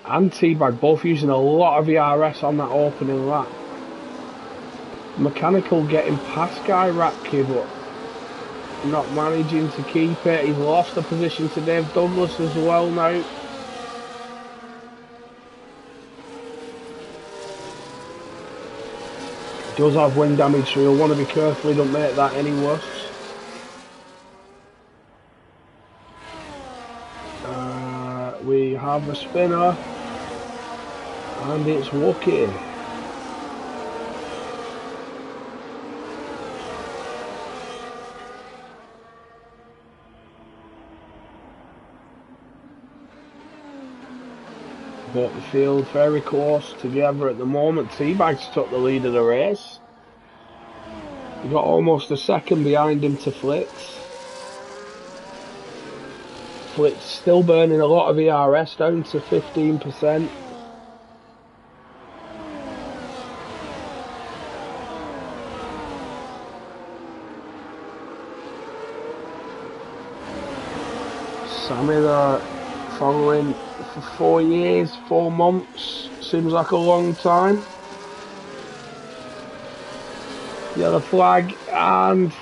and Teabag both using a lot of ERS on that opening lap. Mechanical getting past Guy Rapke, but not managing to keep it. He's lost the position to Dave Douglas as well now. Does have wing damage, so you'll want to be careful he don't make that any worse. We have a spinner, and it's Wookie. But the field very close together at the moment. Teabag's took the lead of the race. He got almost a second behind him to Flicks. Flicks still burning a lot of ERS, down to 15%. Sammy there following for 4 years, 4 months, seems like a long time. Yellow flag, and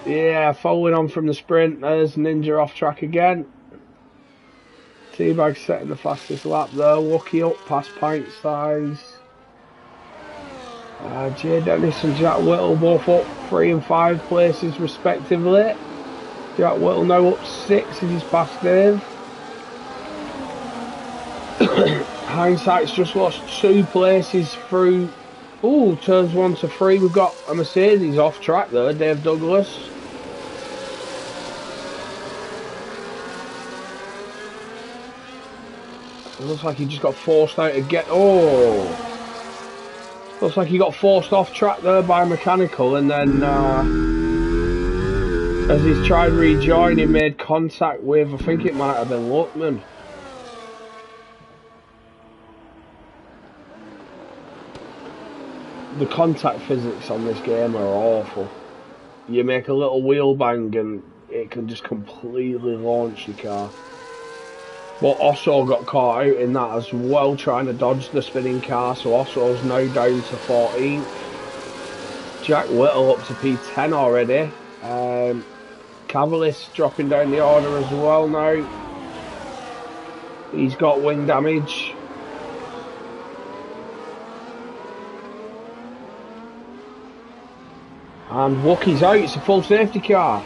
yeah, following on from the sprint, there's Ninja off track again. Teabag setting the fastest lap there, Wookie up past pint size. Jay Dennis and Jack Whittle both up 3 and 5 places respectively. Jack Whittle now up 6 as he's past Dave. Hindsight's just lost 2 places through turns 1 to 3. We've got a Mercedes off track there, Dave Douglas. It looks like he just got forced out to get. Looks like he got forced off track there by mechanical, and then as he's tried to rejoin, he made contact with, I think it might have been Luckman. The contact physics on this game are awful. You make a little wheel bang and it can just completely launch your car. But Osso got caught out in that as well, trying to dodge the spinning car, so Osso's now down to 14th. Jack Whittle up to P10 already. Cavalis dropping down the order as well now. He's got wing damage. And Wookie's out, it's a full safety car.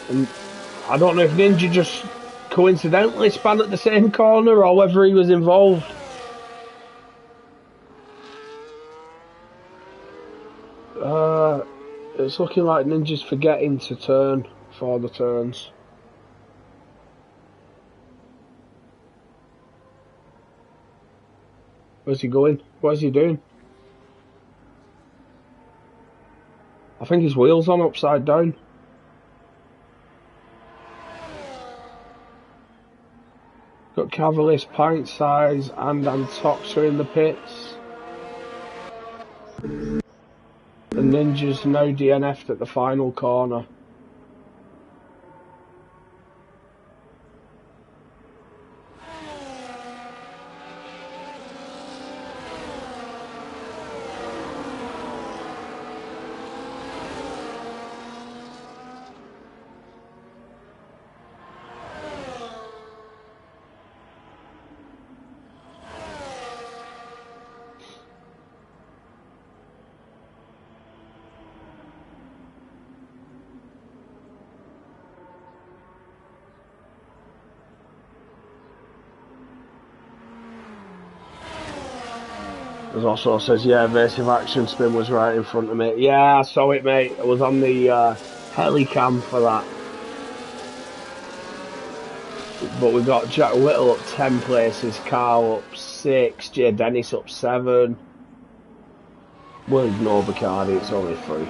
And I don't know if Ninja just coincidentally span at the same corner or whether he was involved. It's looking like Ninja's forgetting to turn for the turns. Where's he going? What's he doing? I think his wheel's on upside down. Got Cavalier, Pint Size and Antoxa in the pits. And Ninja's now DNF'd at the final corner. There's also says, yeah, evasive action spin was right in front of me. Yeah, I saw it, mate. I was on the helicam for that. But we got Jack Whittle up 10 places, Carl up 6, Jay Dennis up 7. We'll ignore Bacardi, it's only 3.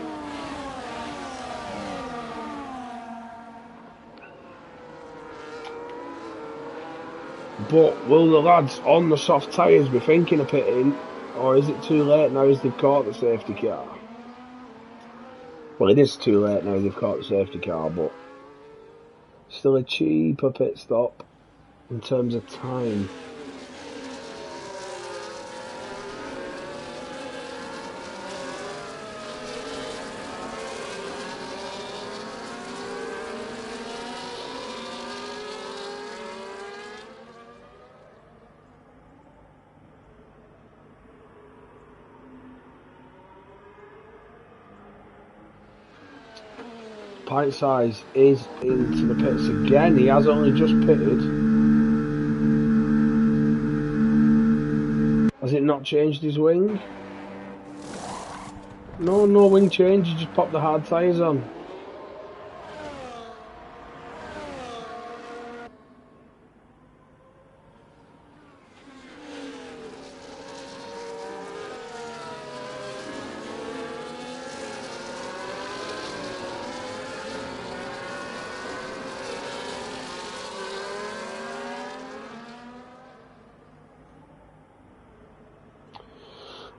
But will the lads on the soft tyres be thinking of pitting? Or is it too late now as they've caught the safety car? Well, it is too late now they've caught the safety car, but still a cheaper pit stop in terms of time. Pint Size is into the pits again. He has only just pitted. Has it not changed his wing? No wing change. He just popped the hard tyres on.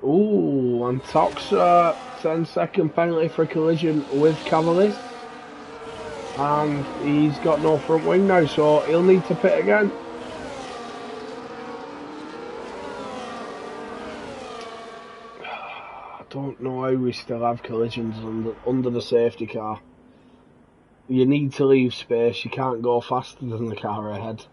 Ooh, Antoxa, 10-second penalty for a collision with Cavalier. And he's got no front wing now, so he'll need to pit again. I don't know how we still have collisions under the safety car. You need to leave space, you can't go faster than the car ahead.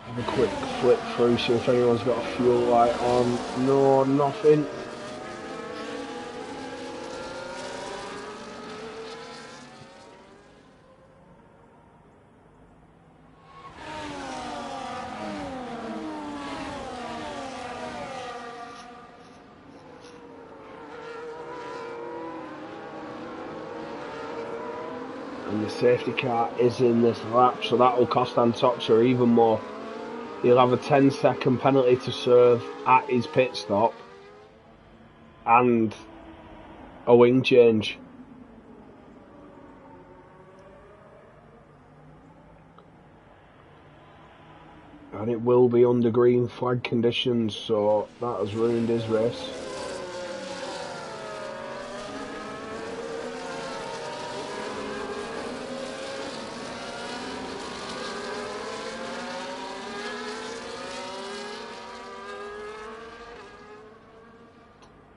Have a quick flip through, see if anyone's got a fuel light on. No, nothing. And the safety car is in this lap, so that will cost Antoxa even more. He'll have a 10-second penalty to serve at his pit stop and a wing change. And it will be under green flag conditions, so that has ruined his race.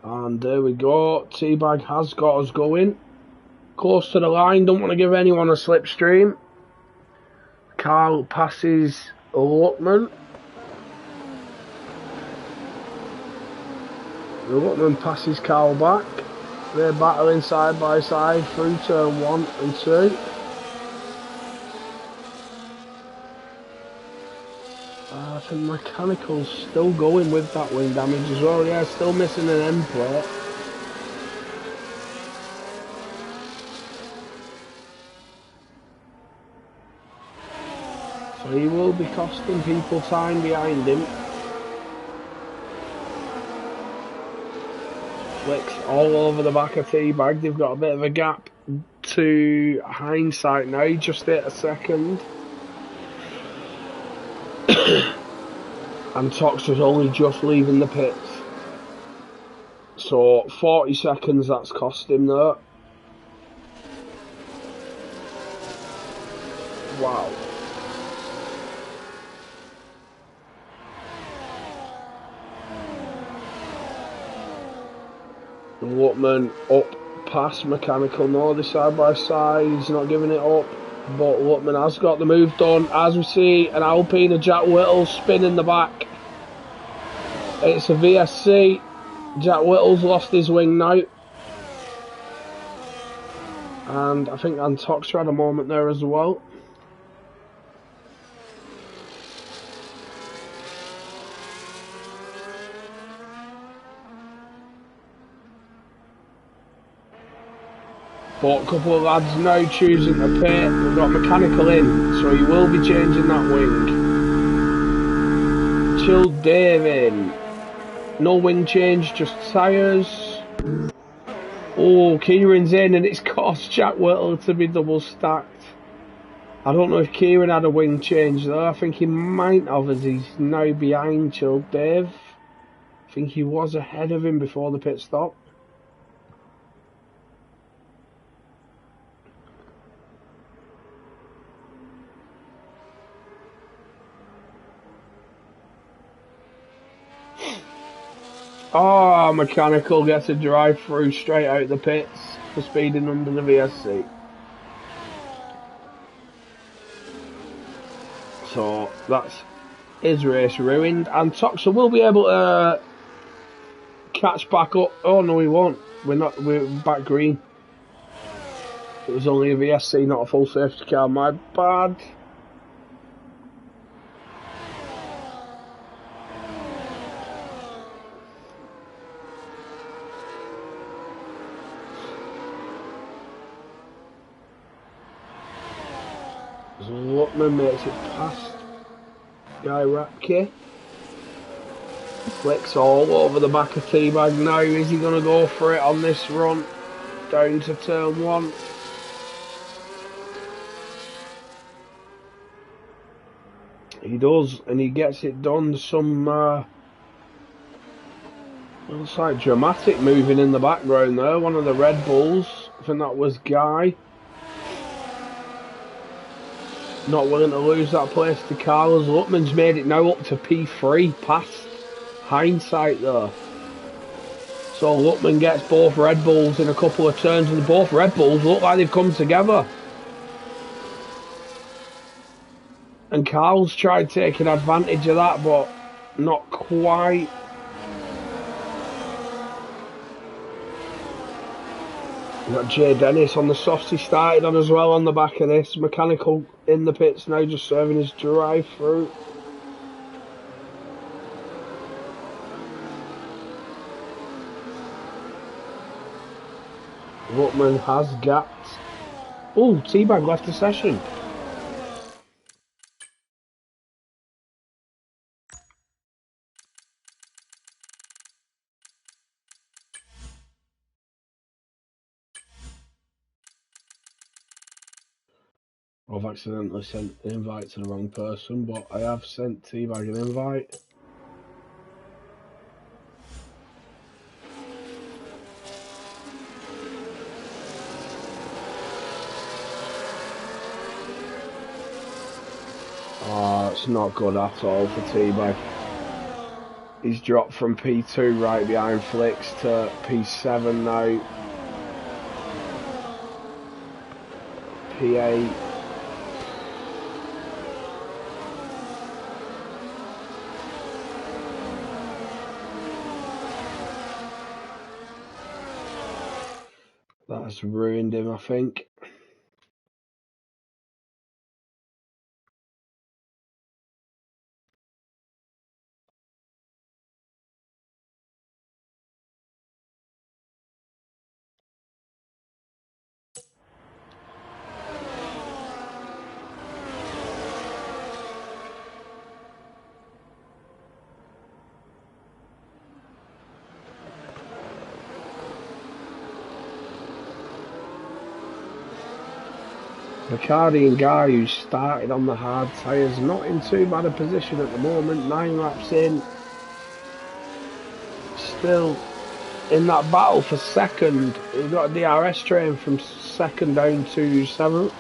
And And there we go. Teabag has got us going. Close to the line, don't want to give anyone a slipstream. Carl passes Luckman. Luckman passes Carl back. They're battling side by side through turn 1 and 2. I think Mechanical's still going with that wing damage as well. Yeah, still missing an end plate. So he will be costing people time behind him. Flicks all over the back of Teabag. They've got a bit of a gap to Hindsight now. He just hit a second. And Tox was only just leaving the pits. So 40 seconds that's cost him there. Wow. Luckman up past Mechanical. No, they're side by side. He's not giving it up. But Luckman has got the move done. As we see, an Alpine of Jack Whittle's spin in the back. It's a VSC. Jack Whittle's lost his wing now. And I think Antoxa had a moment there as well. But a couple of lads now choosing to pit. We've got Mechanical in, so he will be changing that wing. Chilled Dave in. No wing change, just tyres. Oh, Kieran's in and it's cost Jack Whittle to be double stacked. I don't know if Kieran had a wing change though. I think he might have, as he's now behind Chilled Dave. I think he was ahead of him before the pit stop. Oh, Mechanical gets a drive through straight out the pits for speeding under the VSC. So that's his race ruined, and Toxa will be able to catch back up. Oh no, he won't. We're back green. It was only a VSC, not a full safety car. My bad. Luckman makes it past Guy Rapke. Flicks all over the back of Teabag now. Is he going to go for it on this run? Down to turn 1. He does, and he gets it done. Some looks like dramatic moving in the background there. One of the Red Bulls, I think that was Guy. Not willing to lose that place to Carlos. Luckman's made it now up to P3 past Hindsight there. So Luckman gets both Red Bulls in a couple of turns, and both Red Bulls look like they've come together. And Carl's tried taking advantage of that, but not quite. We've got Jay Dennis on the softs he started on as well on the back of this. Mechanical in the pits now, just serving his drive through. Luckman has gapped. Oh, Teabag left the session. I've accidentally sent an invite to the wrong person, but I have sent Teabag an invite. Oh, it's not good at all for Teabag. He's dropped from P2 right behind Flicks to P7 now. P8. That's ruined him, I think. The Cardian guy who started on the hard tyres, not in too bad a position at the moment, 9 laps in. Still in that battle for second. We've got a DRS train from second down to 7th.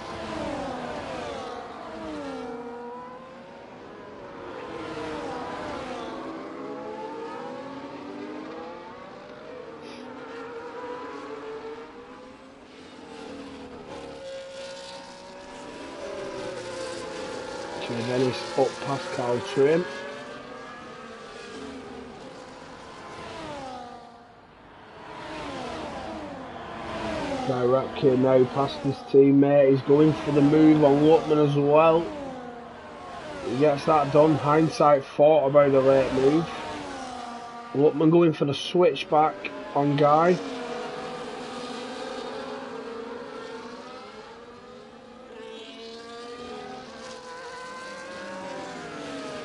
Dennis up Pascal Trim. Guy Rapke now past his teammate. He's going for the move on Lutman as well. He gets that done. Hindsight thought about a late move. Lutman going for the switchback on Guy.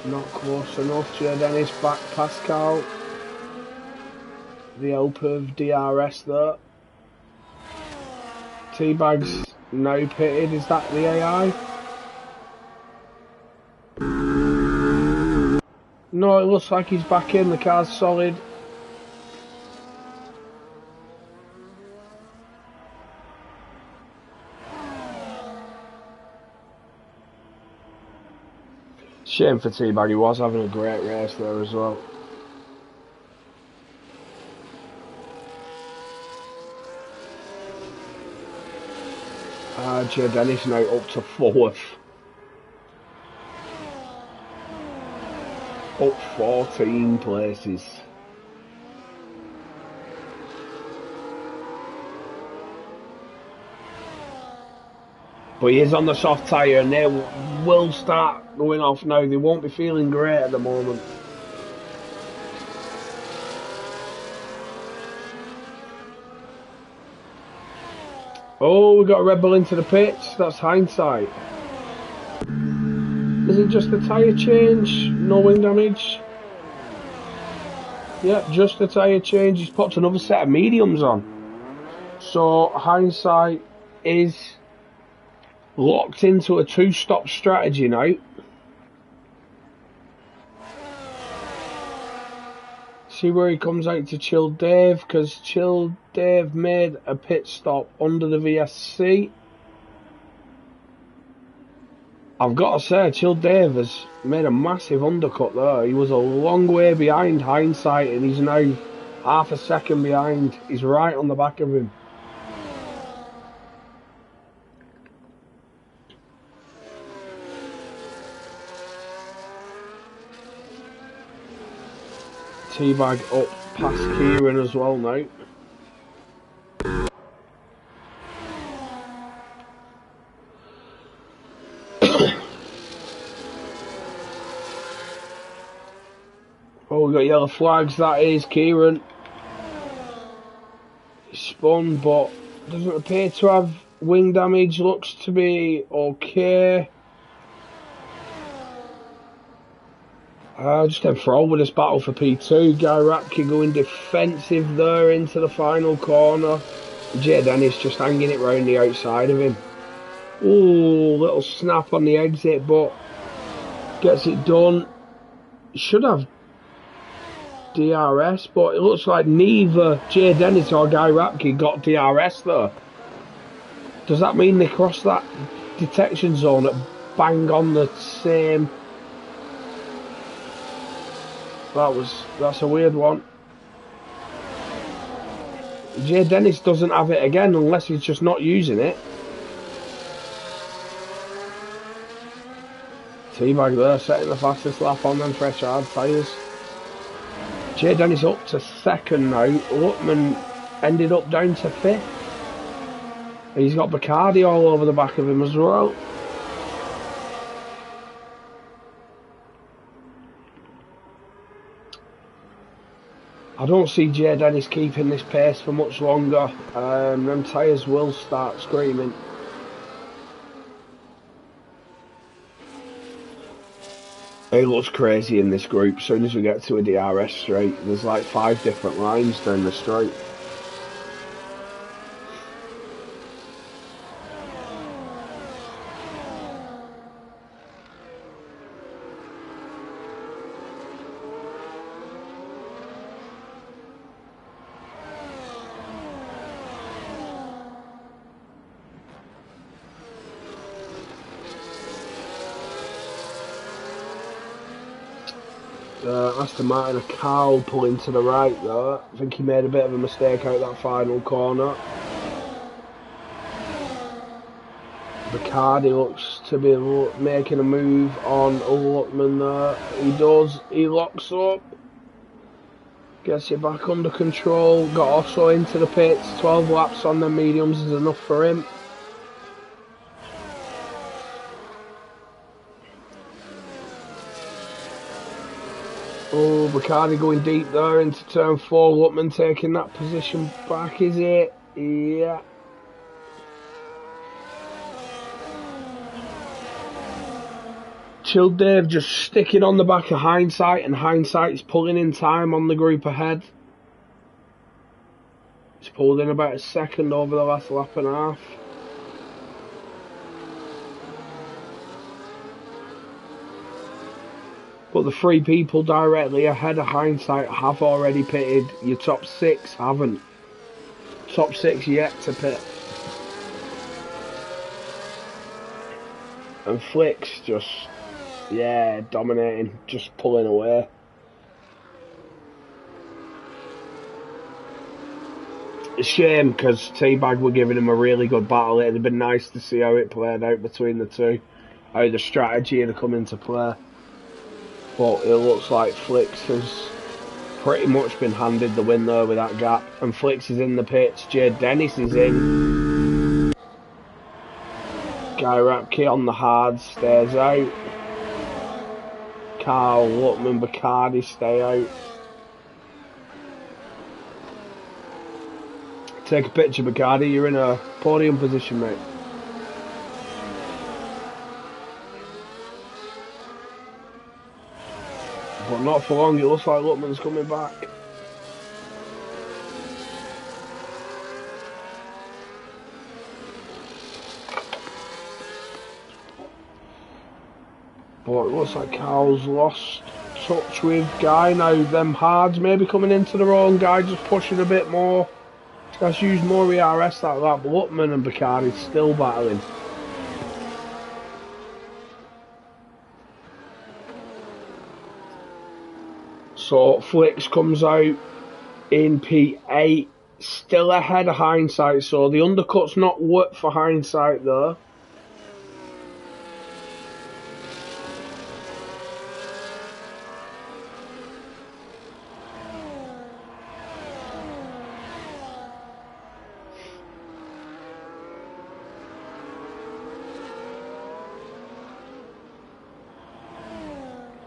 Not close enough. Jay Dennis back Pascal. The help of DRS there. Teabag's now pitted. Is that the AI? No, it looks like he's back in. The car's solid. Shame for Teabag, he was having a great race there as well. Jay Dennis now up to 4th. Up 14 places. But he is on the soft tyre and they will start going off now. They won't be feeling great at the moment. Oh, we got a Red Bull into the pits. That's hindsight. Is it just a tyre change? No wing damage? Yep, just a tyre change. He's popped another set of mediums on. So hindsight is locked into a 2-stop strategy now. See where he comes out to Chill Dave, because Chill Dave made a pit stop under the VSC. I've got to say, Chill Dave has made a massive undercut there. He was a long way behind hindsight and he's now half a second behind. He's right on the back of him. Teabag up past Kieran as well now. Oh, we got yellow flags. That is Kieran. He spun, but doesn't appear to have wing damage. Looks to be okay. Just head forward this battle for P2. Guy Rapke going defensive there into the final corner. Jay Dennis just hanging it round the outside of him. Ooh, little snap on the exit, but gets it done. Should have DRS, but it looks like neither Jay Dennis or Guy Rapke got DRS there. Does that mean they crossed that detection zone at bang on the same That's a weird one. Jay Dennis doesn't have it again unless he's just not using it. T-Bag there, setting the fastest lap on them fresh hard tyres. Jay Dennis up to second now. Lutman ended up down to fifth. And he's got Bacardi all over the back of him as well. I don't see Jay Dennis keeping this pace for much longer. Them tyres will start screaming. It looks crazy in this group. As soon as we get to a DRS straight, there's like 5 different lines down the straight. Aston Martin, a Carl pulling to the right there. I think he made a bit of a mistake out that final corner. Bacardi looks to be making a move on Lutman there. He does, he locks up. Gets it back under control. Got Osso into the pits. 12 laps on the mediums is enough for him. Oh, Bacardi going deep there into turn 4. Lutman taking that position back, is it? Yeah. Chill Dave just sticking on the back of Hindsight, and Hindsight's pulling in time on the group ahead. He's pulled in about a second over the last lap and a half. But the 3 people directly ahead of Hindsight have already pitted. Your top 6 haven't. Top 6 yet to pit. And Flick's just, yeah, dominating, just pulling away. A shame, because T-Bag were giving him a really good battle. It'd have been nice to see how it played out between the two. How the strategy had come into play. But it looks like Flicks has pretty much been handed the win there with that gap. And Flicks is in the pits. Jay Dennis is in. Guy Rapke on the hard stays out. Carl, Lutman, Bacardi stay out. Take a picture, Bacardi. You're in a podium position, mate. But not for long, it looks like Lutman's coming back. But it looks like Carl's lost touch with Guy now. Them hards maybe coming into their own. Guy just pushing a bit more. Let's use more ERS like that. But Lutman and Bacardi still battling. So Flicks comes out in P8, still ahead of Hindsight, so the undercut's not worked for Hindsight there.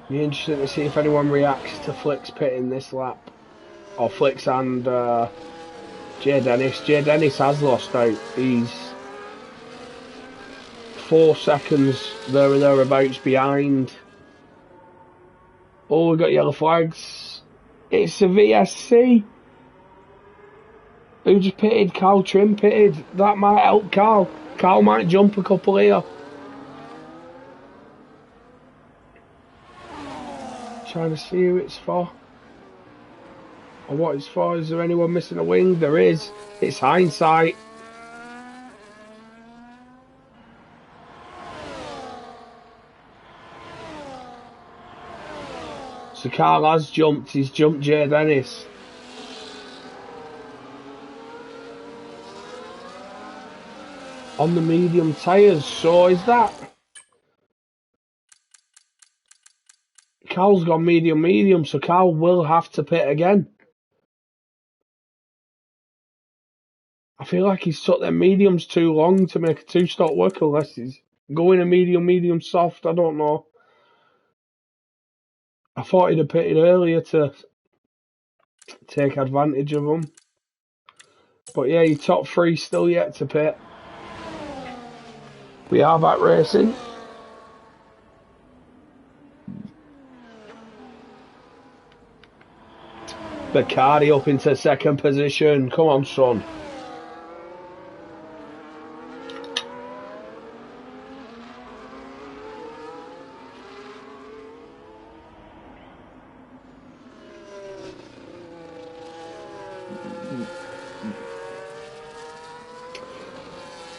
Be interesting to see if anyone reacts to Flicks pitting this lap. Or Flicks and Jay Dennis. Jay Dennis has lost out. He's 4 seconds there or thereabouts behind. Oh, we've got yellow flags. It's a VSC. Who just pitted? Carl Trim pitted. That might help Carl. Carl might jump a couple here. Trying to see who it's for. Or what it's for. Is there anyone missing a wing? There is. It's Hindsight. So Carl has jumped. He's jumped Jay Dennis. On the medium tyres. So is that... Carl's gone medium, so Carl will have to pit again. I feel like he's took them mediums too long to make a two-stop work, unless he's going a medium, soft. I don't know. I thought he'd have pitted earlier to take advantage of them. But yeah, your top three still yet to pit. We are back racing. Bacardi up into second position. Come on, son.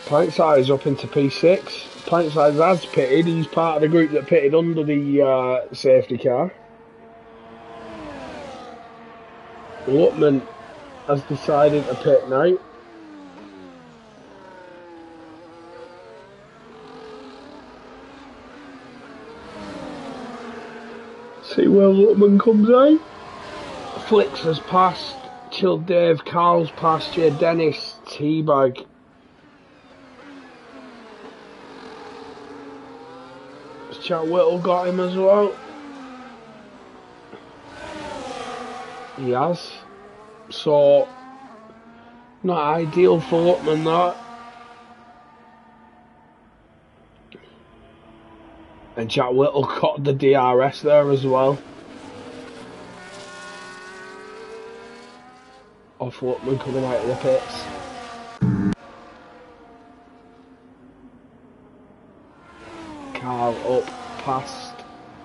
Plankside's up into P6. Plankside has pitted. He's part of the group that pitted under the safety car. Lutman has decided to pit now. See where Lutman comes out. Flicks has passed. Chill Dave. Carl's passed. Jay Dennis. Teabag. Chad Whittle got him as well. He has. So, not ideal for Lutman, that. And Chad Whittle caught the DRS there as well. Off Lutman coming out of the pits. Carl up past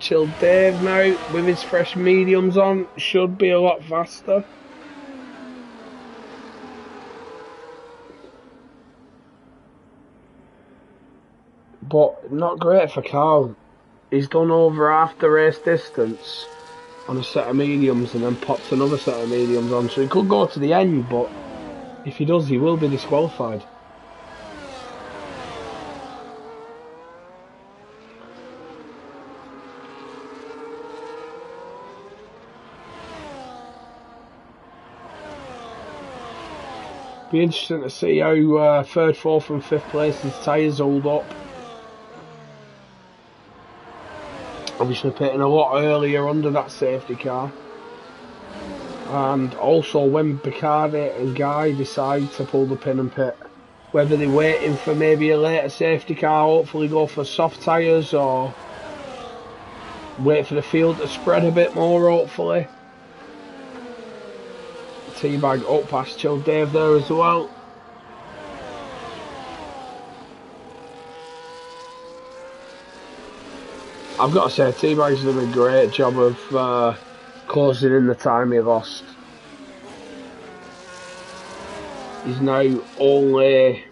Chill Dave now with his fresh mediums on. Should be a lot faster. But not great for Carl. He's done over half the race distance on a set of mediums and then pops another set of mediums on. So he could go to the end, but if he does, he will be disqualified. Be interesting to see how third, fourth and fifth place's tyres hold up. Obviously pitting a lot earlier under that safety car. And also when Bacardi and Guy decide to pull the pin and pit. Whether they're waiting for maybe a later safety car, hopefully go for soft tyres, or wait for the field to spread a bit more, hopefully. Teabag up past Chill Dave there as well. I've got to say, Teabag's done a great job of closing in the time he lost. He's now only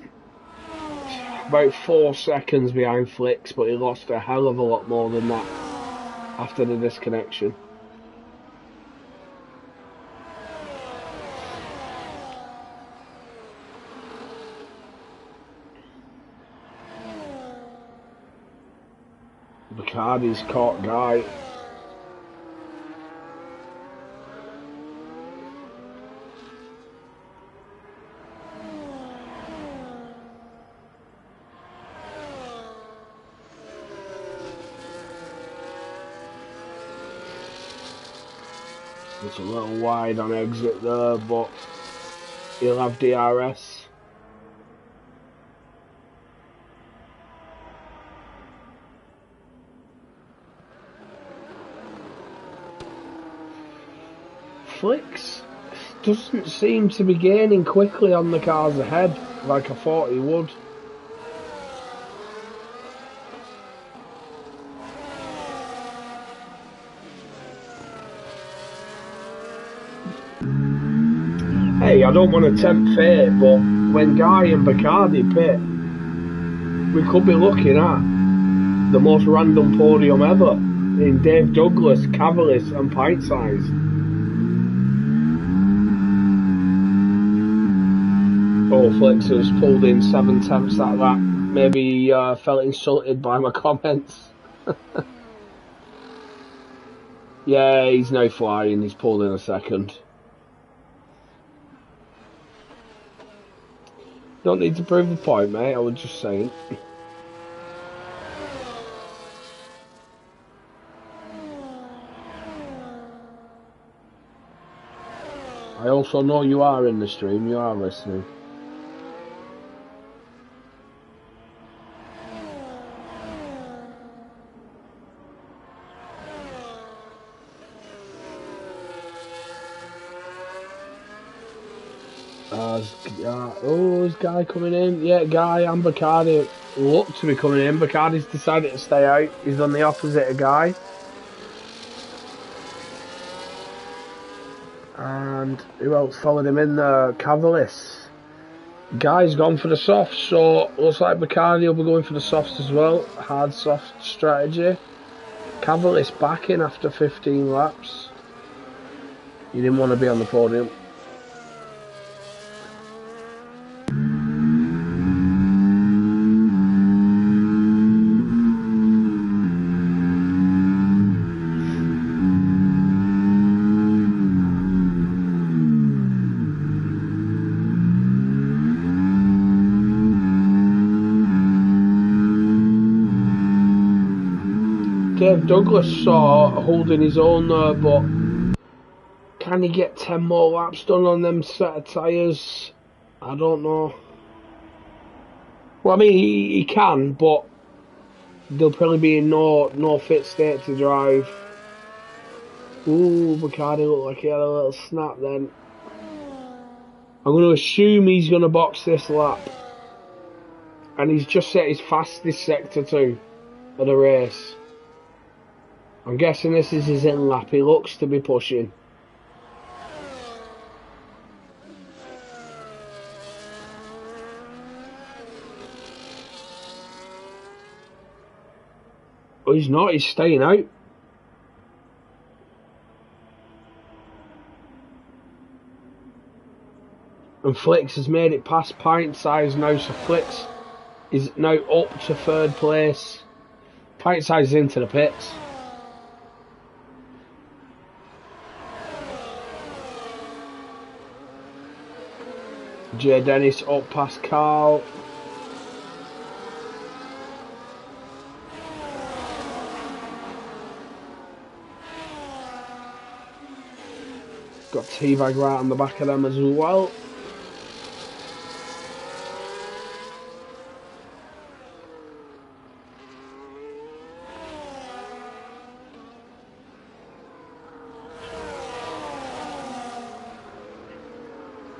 about 4 seconds behind Flicks, but he lost a hell of a lot more than that after the disconnection. Bacardi's caught Guy. It's a little wide on exit there, but he'll have DRS. Flicks doesn't seem to be gaining quickly on the cars ahead like I thought he would. Hey, I don't want to tempt fate, but when Guy and Bacardi pit, we could be looking at the most random podium ever. in Dave Douglas, Cavallis and Pint Size. Oh, Flex has pulled in 7 tenths at that. Maybe he felt insulted by my comments. Yeah, he's no flying. He's pulled in a second. Don't need to prove the point, mate. I was just saying. I also know you are in the stream. You are listening. There's Guy coming in. Yeah, Guy and Bacardi look to be coming in. Bacardi's decided to stay out. He's done the opposite of Guy. And who else followed him in there? Cavallis. Guy's gone for the softs, so looks like Bacardi will be going for the softs as well. Hard soft strategy. Cavallis back in after 15 laps. He didn't want to be on the podium. Dave Douglas saw holding his own there, but can he get 10 more laps done on them set of tyres? I don't know. Well, I mean, he can, but they'll probably be in no fit state to drive. Ooh, Bacardi looked like he had a little snap then. I'm going to assume he's going to box this lap. And he's just set his fastest sector 2 of the race. I'm guessing this is his in lap. He looks to be pushing. Oh, he's not. He's staying out. And Flicks has made it past Pint Size now, so Flicks is now up to 3rd place. Pint Size is into the pits. Jay Dennis up past Carl. Got T-Bag right on the back of them as well.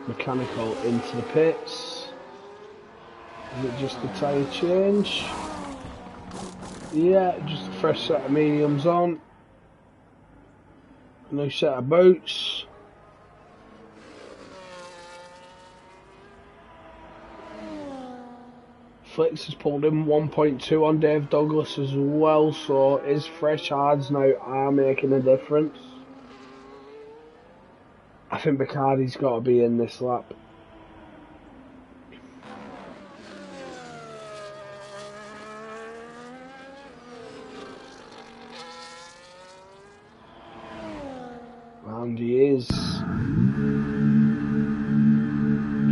Mechanical into the pits. Is it just a tyre change? Yeah, just a fresh set of mediums on. A new set of boots. Flicks has pulled in 1.2 on Dave Douglas as well, so his fresh hards now are making a difference. I think Bacardi's got to be in this lap. And he is.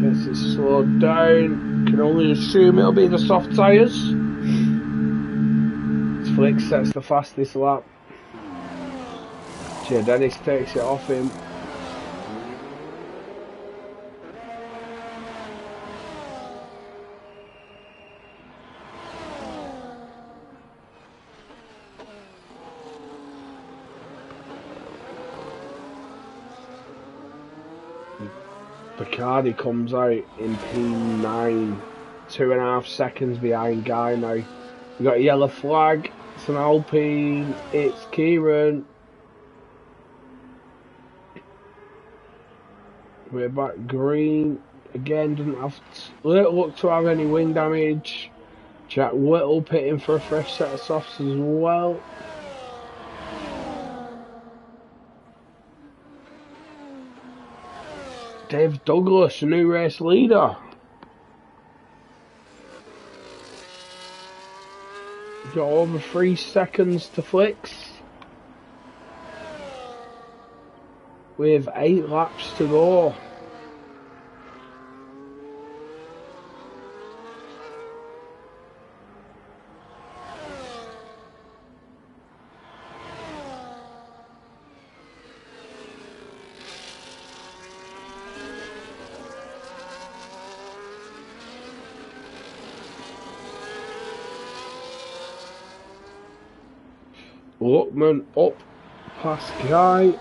Guess it's slowed down. Can only assume it'll be the soft tyres. Flicks sets the fastest lap. Jay Dennis takes it off him. Bacardi comes out in P9, 2.5 seconds behind Guy now. We've got a yellow flag, it's an Alpine, it's Kieran. We're back green, again doesn't have look to have any wing damage. Jack Whittle pitting for a fresh set of softs as well. Dave Douglas, a new race leader. Got over 3 seconds to Flicks. With 8 laps to go. Lookman up past Guy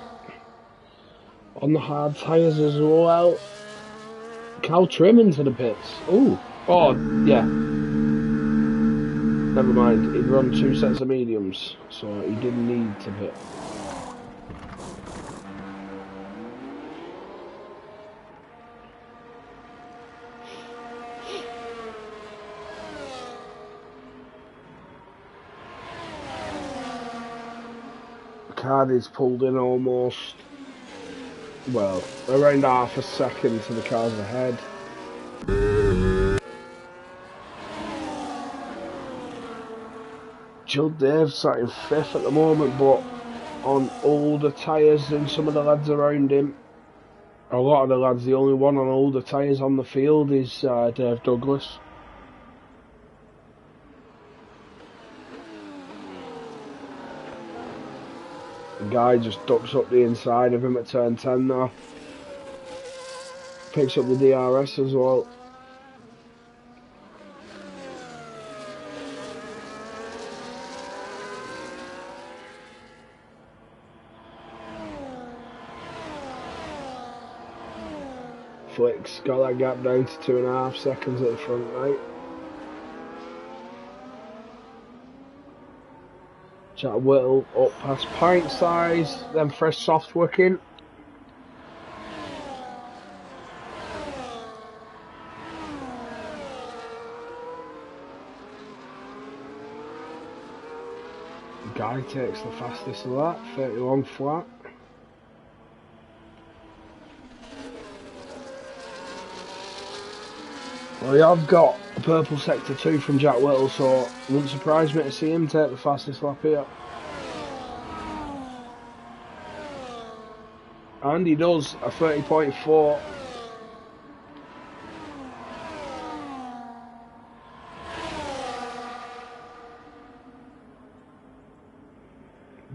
on the hard tyres as well. Cal Trim into the pits. Oh, yeah. Never mind, he'd run 2 sets of mediums, so he didn't need to pit. Cardi's pulled in almost, well, around half a second to the cars ahead. Jill Dave sat in 5th at the moment, but on older tyres than some of the lads around him. A lot of the lads, the only one on older tyres on the field is Dave Douglas. The guy just ducks up the inside of him at turn 10 now. Picks up the DRS as well. Flicks got that gap down to 2.5 seconds at the front right. Jack Whittle up past Pint Size, then fresh soft working. Guy takes the fastest of that, 31 flat. Well, we have got a purple sector 2 from Jack Whittle, so it wouldn't surprise me to see him take the fastest lap here. And he does, a 30.4.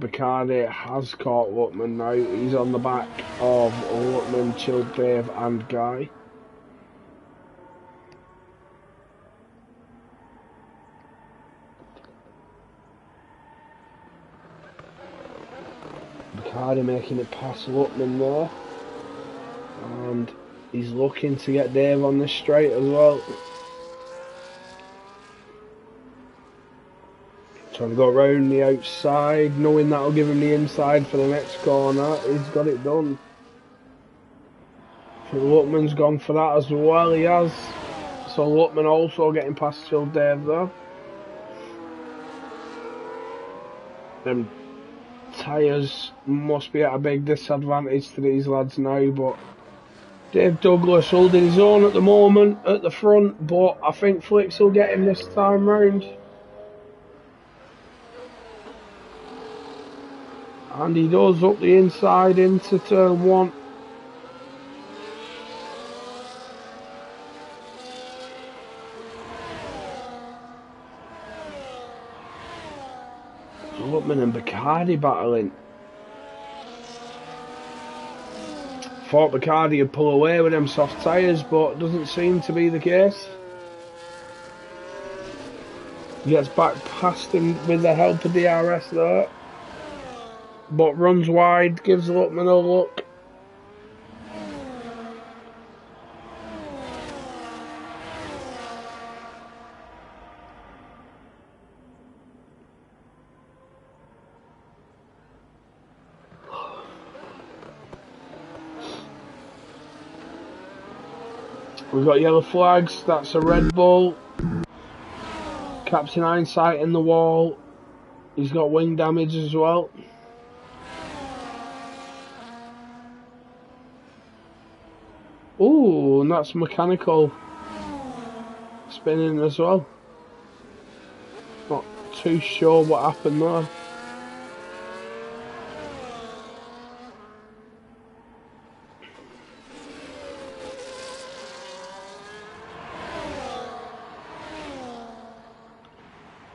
Bacardi has caught Lookman now. He's on the back of Lookman, Chilled Dave and Guy. Bacardi making it past Lookman there. And he's looking to get Dave on the straight as well. Trying to go around the outside, knowing that'll give him the inside for the next corner. He's got it done. I think Lookman's gone for that as well, he has. So Lookman also getting past Chill Dave there. Them tyres must be at a big disadvantage to these lads now, but Dave Douglas holding his own at the moment at the front, but I think Flicks will get him this time round. And he does up the inside into turn 1. Lookman and Bacardi battling. Thought Bacardi would pull away with them soft tyres, but doesn't seem to be the case. He gets back past him with the help of the DRS there. But runs wide, gives Lookman a look. We've got yellow flags, that's a Red Bull. Captain Hindsight in the wall. He's got wing damage as well. Ooh, and that's mechanical spinning as well. Not too sure what happened there.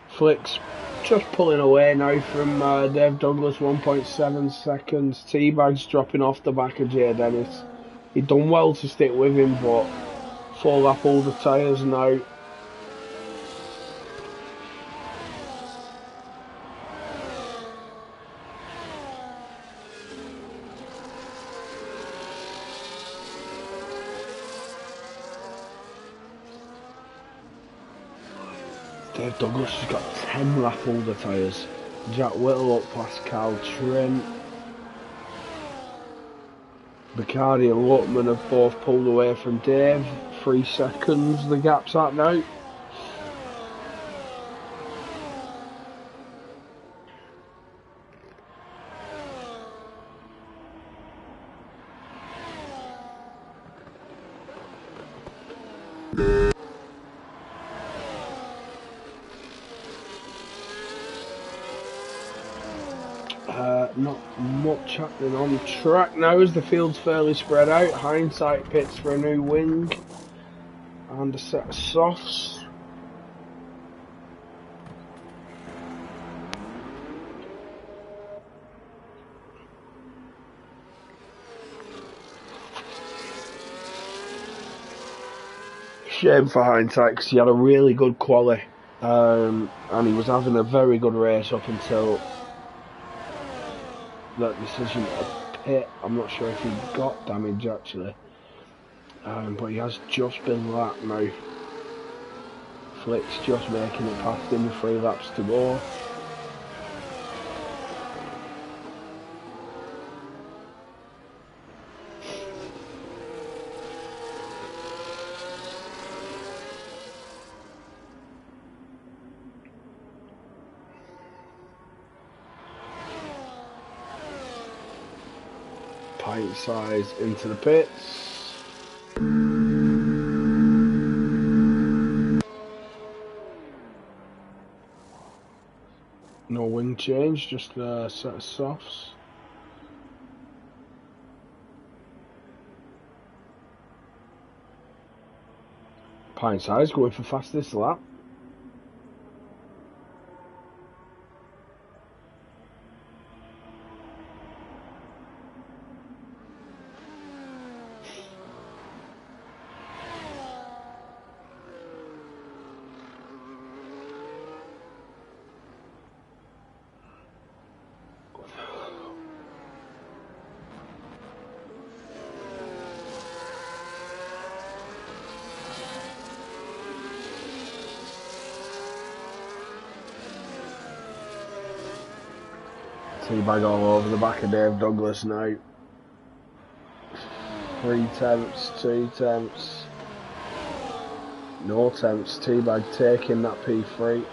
Flick's just pulling away now from Dave Douglas, 1.7 seconds. Teabag's dropping off the back of Jay Dennis. He done well to stick with him, but full lap all the tyres now. Dave Douglas has got 10 lap older tyres. Jack Whittle up past Carl Trent. Bacardi and Lutman have both pulled away from Dave. 3 seconds the gap's at now. Not much happening on track now as the field's fairly spread out. Hindsight pits for a new wing and a set of softs. Shame for Hindsight because he had a really good quali and he was having a very good race up until that decision to pit. I'm not sure if he got damage actually, but he has just been lapped now. Flick's just making it past him with 3 laps to go. Pint size into the pits. No wing change, just a set of softs. Pint size going for fastest lap. Teabag all over the back of Dave Douglas now. 3 tenths, 2 tenths. No tenths. Teabag taking that P3.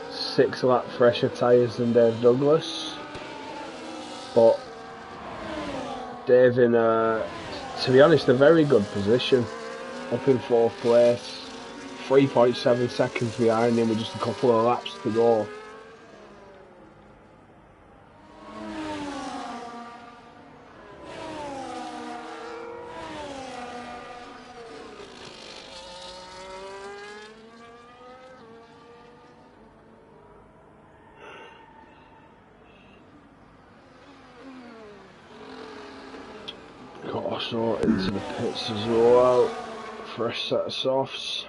6 lap fresher tyres than Dave Douglas. But Dave in to be honest, a very good position. Up in 4th place. 3.7 seconds behind him with just a couple of laps to go. Got also into the pits as well. Fresh set of softs.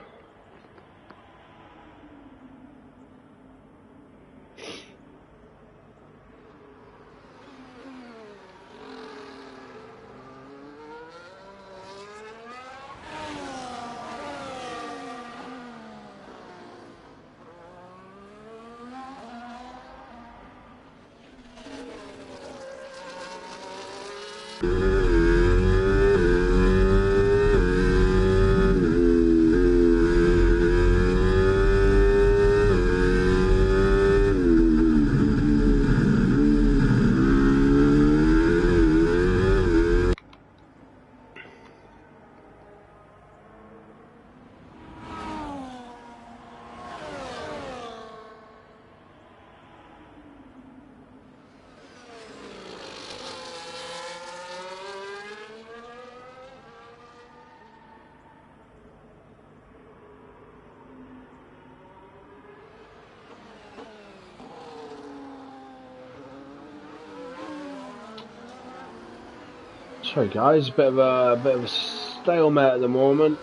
Sorry guys, bit of a stalemate at the moment.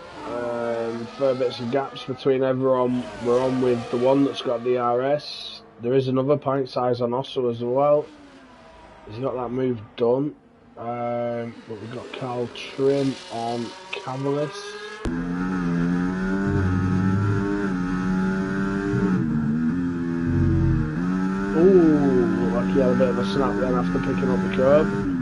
Fair bits of gaps between everyone. We're on with the one that's got the RS. There is another pint size on Osso as well. He's got that move done. But we've got Carl Trim on Cavalis. Ooh, looked like he had a bit of a snap then after picking up the curb.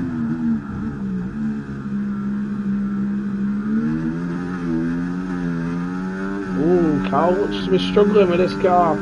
Ooh, Carl looks to be struggling with this car.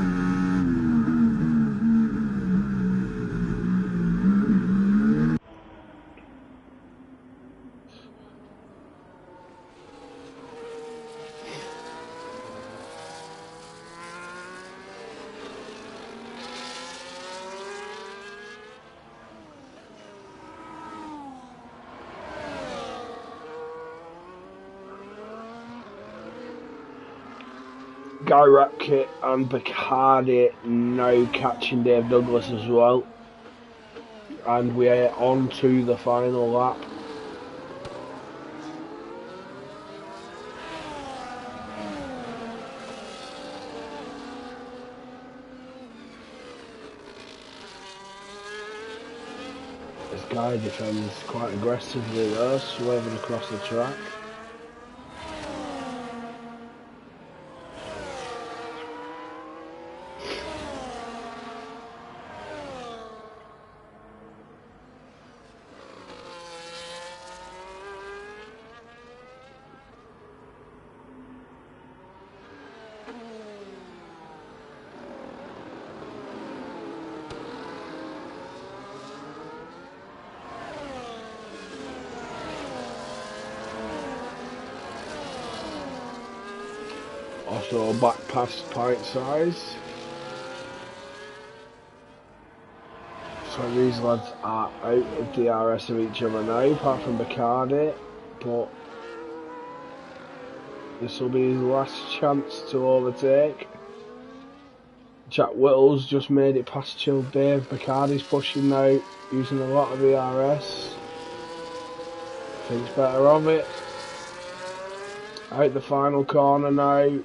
Guy Rapkit and Bacardi now catching Dave Douglas as well. And we're on to the final lap. This guy defends quite aggressively though, swerving across the track. Also back past pint size. So these lads are out of DRS of each other now, apart from Bacardi, but this will be his last chance to overtake. Jack Whittle's just made it past Chill Dave. Bacardi's pushing now, using a lot of DRS. Thinks better of it. Out the final corner now.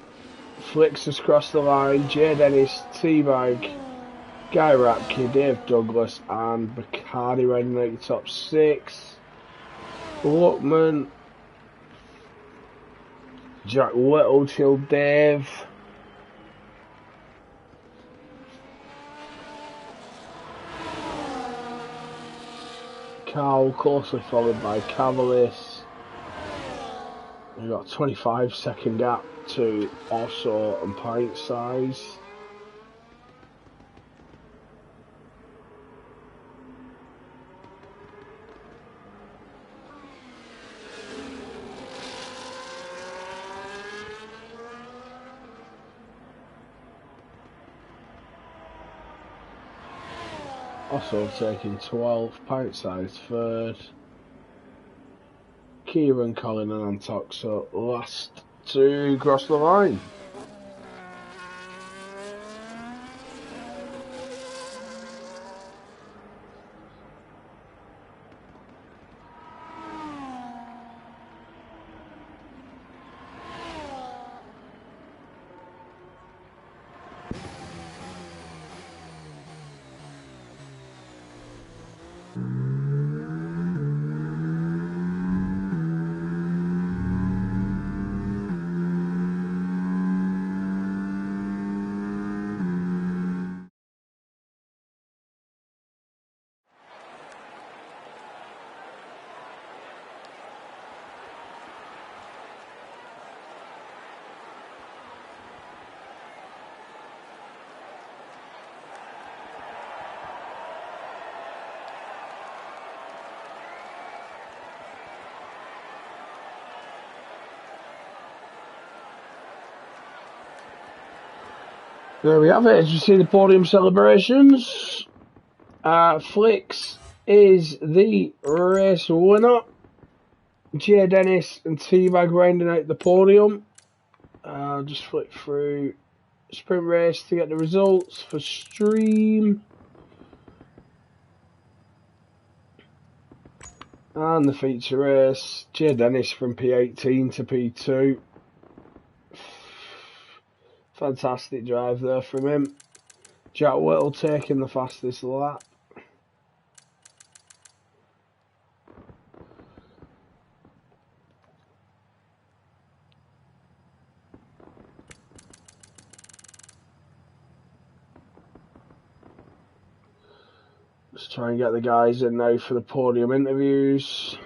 Flicks us across the line. Jay Dennis, T-Bag, Guy Rapke, Dave Douglas and Bacardi rounding out the top 6. Luckman, Jack Whittle, Chill Dave. Carl closely followed by Cavalis. We've got a 25-second gap to Osso and pint size. Also taking 12, pint size third. Kieran, Colin and Antoxa last to cross the line. There we have it. As you see the podium celebrations, Flicks is the race winner. Jay Dennis and T-Bag rounding out the podium. Just flick through sprint race to get the results for stream. And the feature race, Jay Dennis from P18 to P2. Fantastic drive there from him. Jack Whittle taking the fastest lap. Let's try and get the guys in now for the podium interviews.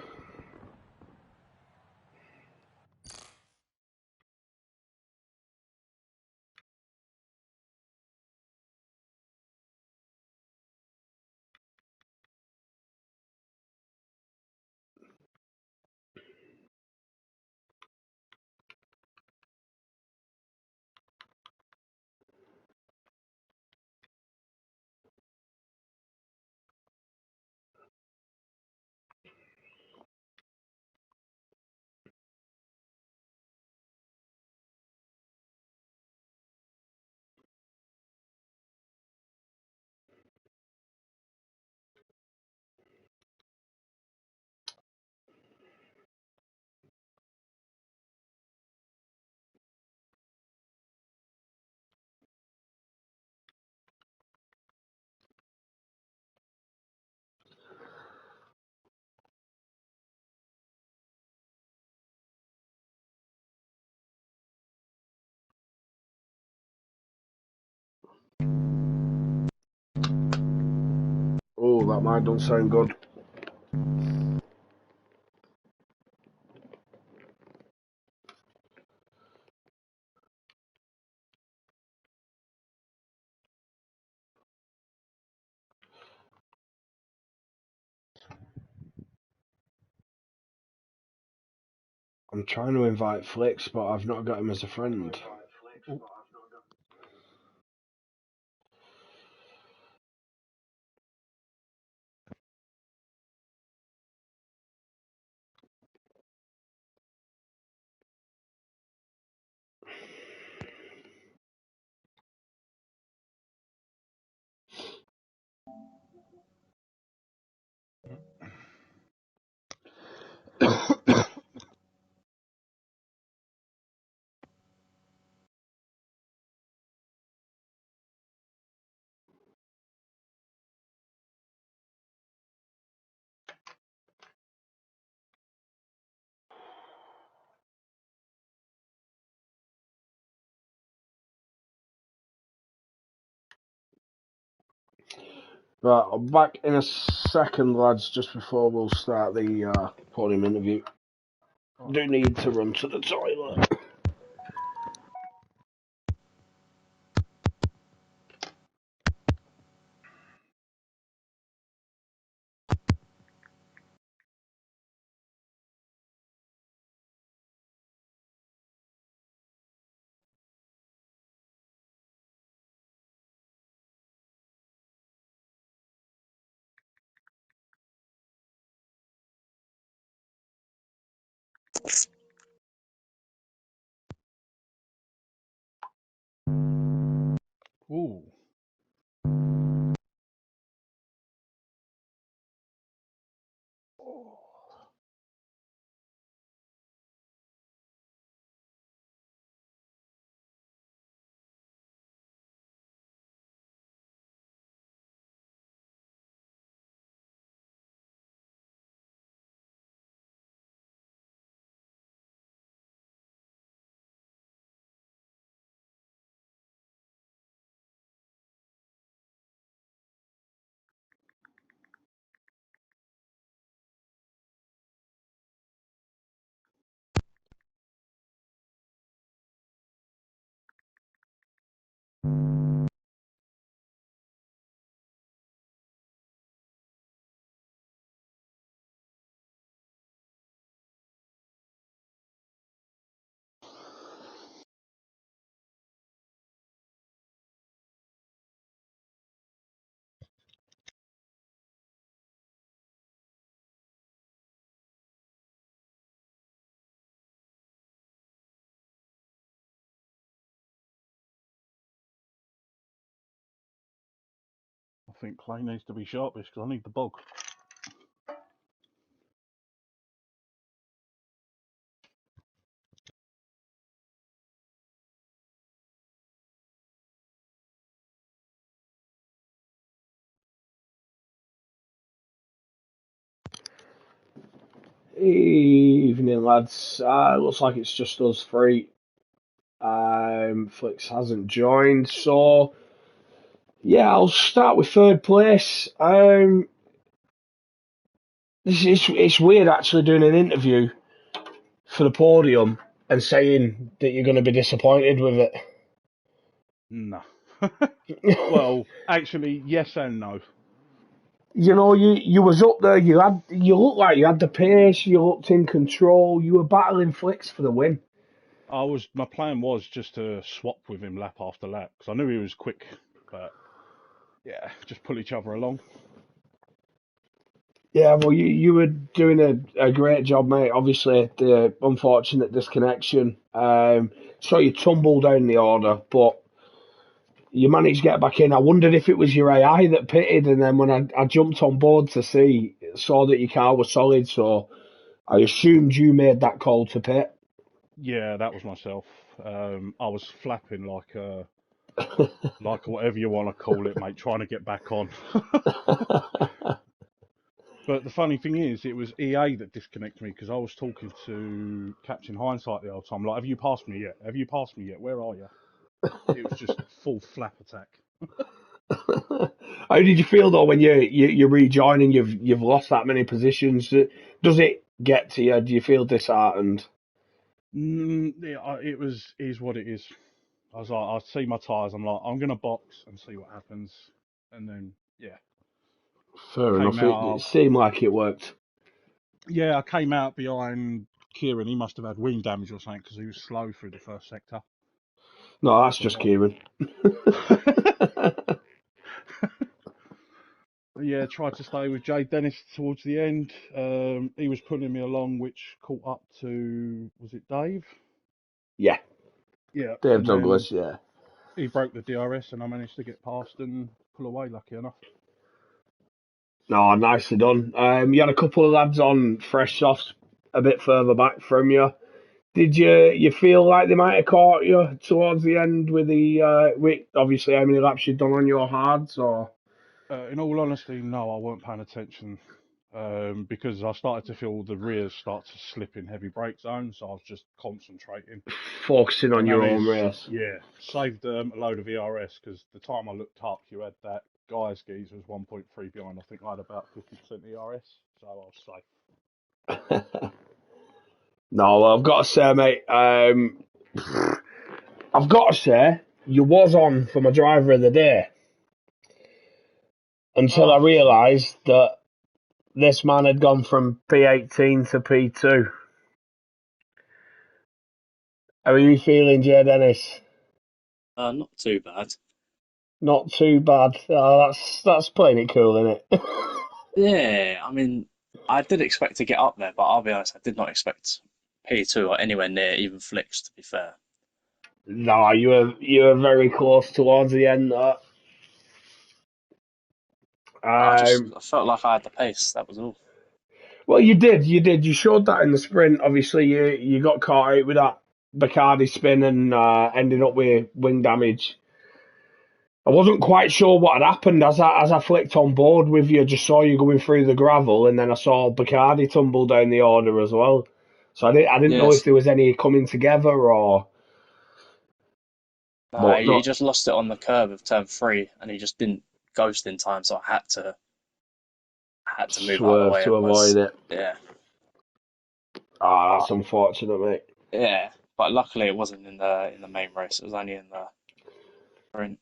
Oh, that mic don't sound good. I'm trying to invite Flicks, but I've not got him as a friend. Right, I'm back in a second, lads, just before we'll start the podium interview. Do need to run to the toilet. Ooh. I think Klein needs to be sharpish because I need the bog. Evening, lads. Looks like it's just us three. Flix hasn't joined, so yeah, I'll start with third place. It's weird actually doing an interview for the podium and saying that you're going to be disappointed with No. it. Well, actually, yes and no. You was up there. You looked like you had the pace. You looked in control. You were battling Flix for the win. My plan was just to swap with him lap after lap because I knew he was quick, but yeah, just pull each other along. Yeah, well, you were doing a great job, mate. Obviously, the unfortunate disconnection. So you tumbled down the order, but you managed to get back in. I wondered if it was your AI that pitted, and then when I jumped on board to saw that your car was solid, so I assumed you made that call to pit. Yeah, that was myself. I was flapping like whatever you want to call it, mate, trying to get back on. But the funny thing is, it was EA that disconnected me because I was talking to Captain Hindsight the whole time. Like, have you passed me yet? Have you passed me yet? Where are you? It was just full flap attack. How did you feel though when you're rejoining? You've lost that many positions. Does it get to you? Do you feel disheartened? It is what it is. I was like, I see my tyres. I'm like, I'm gonna box and see what happens, and then yeah, Fair came enough. It out. seemed like it worked. Yeah, I came out behind Kieran. He must have had wing damage or something because he was slow through the first sector. No, that's But just Kieran. yeah, tried to stay with Jay Dennis towards the end. He was pulling me along, which caught up to, was it Dave? Yeah, Yeah, Dave and then Douglas. Yeah. he broke the DRS, and I managed to get past and pull away. Lucky enough. No, nicely done. You had a couple of lads on fresh softs a bit further back from you. Did you feel like they might have caught you towards the end with with obviously how many laps you'd done on your hards or In all honesty, no, I weren't paying attention because I started to feel the rears start to slip in heavy brake zones. So I was just concentrating. focusing I on your own managed, race? yeah, saved a load of ERS because the time I looked up, you had that guy's geese was 1.3 behind. I think I had about 50% ERS, so I was safe. No, well, I've got to say, mate. I've got to say, you was on for my driver of the day until I Oh, realised that this man had gone from P18 to P2. How are you feeling, Jay Dennis? Not too bad. Not too bad. That's playing it cool, isn't it? Yeah, I mean, I did expect to get up there, but I'll be honest, I did not expect P2 or anywhere near even flicks, to be fair. No, you were very close towards the end. Um, I felt like I had the pace, that was all. well, you did. You showed that in the sprint. Obviously, you got caught out with that Bacardi spin and ended up with wing damage. I wasn't quite sure what had happened as I flicked on board with you. Just saw you going through the gravel, and then I saw Bacardi tumble down the order as well. So I didn't know if Yes, there was any coming together or. nah, But he no, just lost it on the curve of turn three, and he just didn't ghost in time, so I had to move out of the swerve way. to avoid Otherwise, it. yeah, Ah, but that's unfortunate, mate. yeah, but luckily it wasn't in the main race. It was only in the sprint.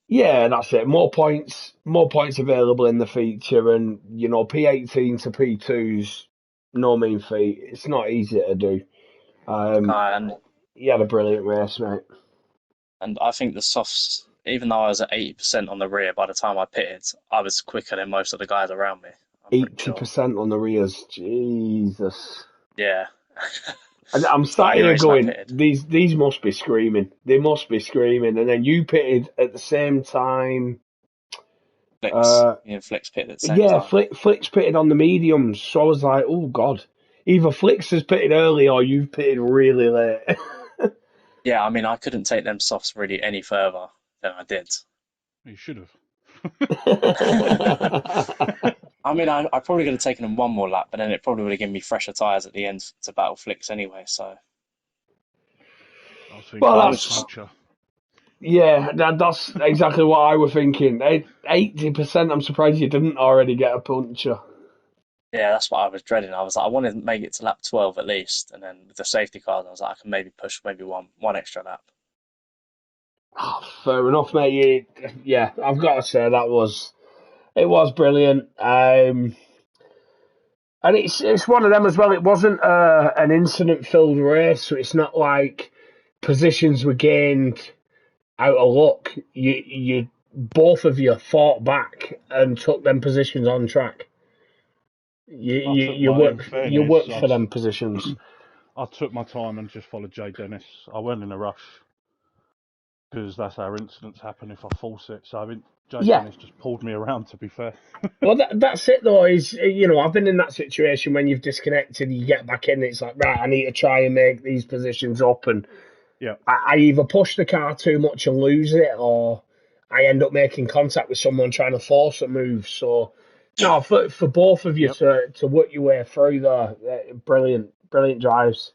Yeah, that's it. More points available in the feature, and P18 to P2's no mean feat. It's not easy to do. No, Um, and he had a brilliant race, mate. And I think the softs, even though I was at 80% on the rear by the time I pitted, I was quicker than most of the guys around me. I'm pretty eighty sure. percent on the rears, Jesus. Yeah. And I'm So sat any here race I going, pitted. these must be screaming. They must be screaming. And then you pitted at the same time. Flicks. Uh, Me and Flicks pitted at the same yeah, time. Flick's pitted on the mediums. So I was like, oh God, either Flicks has pitted early or you've pitted really late. Yeah, I mean, I couldn't take them softs really any further than I did. you should have. I mean, I probably could have taken him one more lap, but then it probably would have given me fresher tyres at the end to battle flicks anyway. So I was Well, thinking I of the was just, puncher. yeah, that's exactly what I was thinking. 80%. I'm surprised you didn't already get a puncher. yeah, that's what I was dreading. I was like, I wanted to make it to lap 12 at least, and then with the safety cars, I was like, I can maybe push maybe one extra lap. Oh, fair enough, mate. Yeah, I've got to say it was brilliant. And it's one of them as well. It wasn't an incident filled race, so it's not like positions were gained out of luck. You both of you fought back and took them positions on track. You I you, took you my, in worked you fairness, worked for them positions. I took my time and just followed Jay Dennis. I went in a rush because that's how incidents happen if I force it. So Jay Yeah. Dennis just pulled me around. To be fair, Well, that's it though. Is I've been in that situation when you've disconnected, you get back in. It's like right, I need to try and make these positions up, and yeah, I either push the car too much and lose it, or I end up making contact with someone trying to force a move. So, no, for both of you yep. to work your way through there, brilliant drives.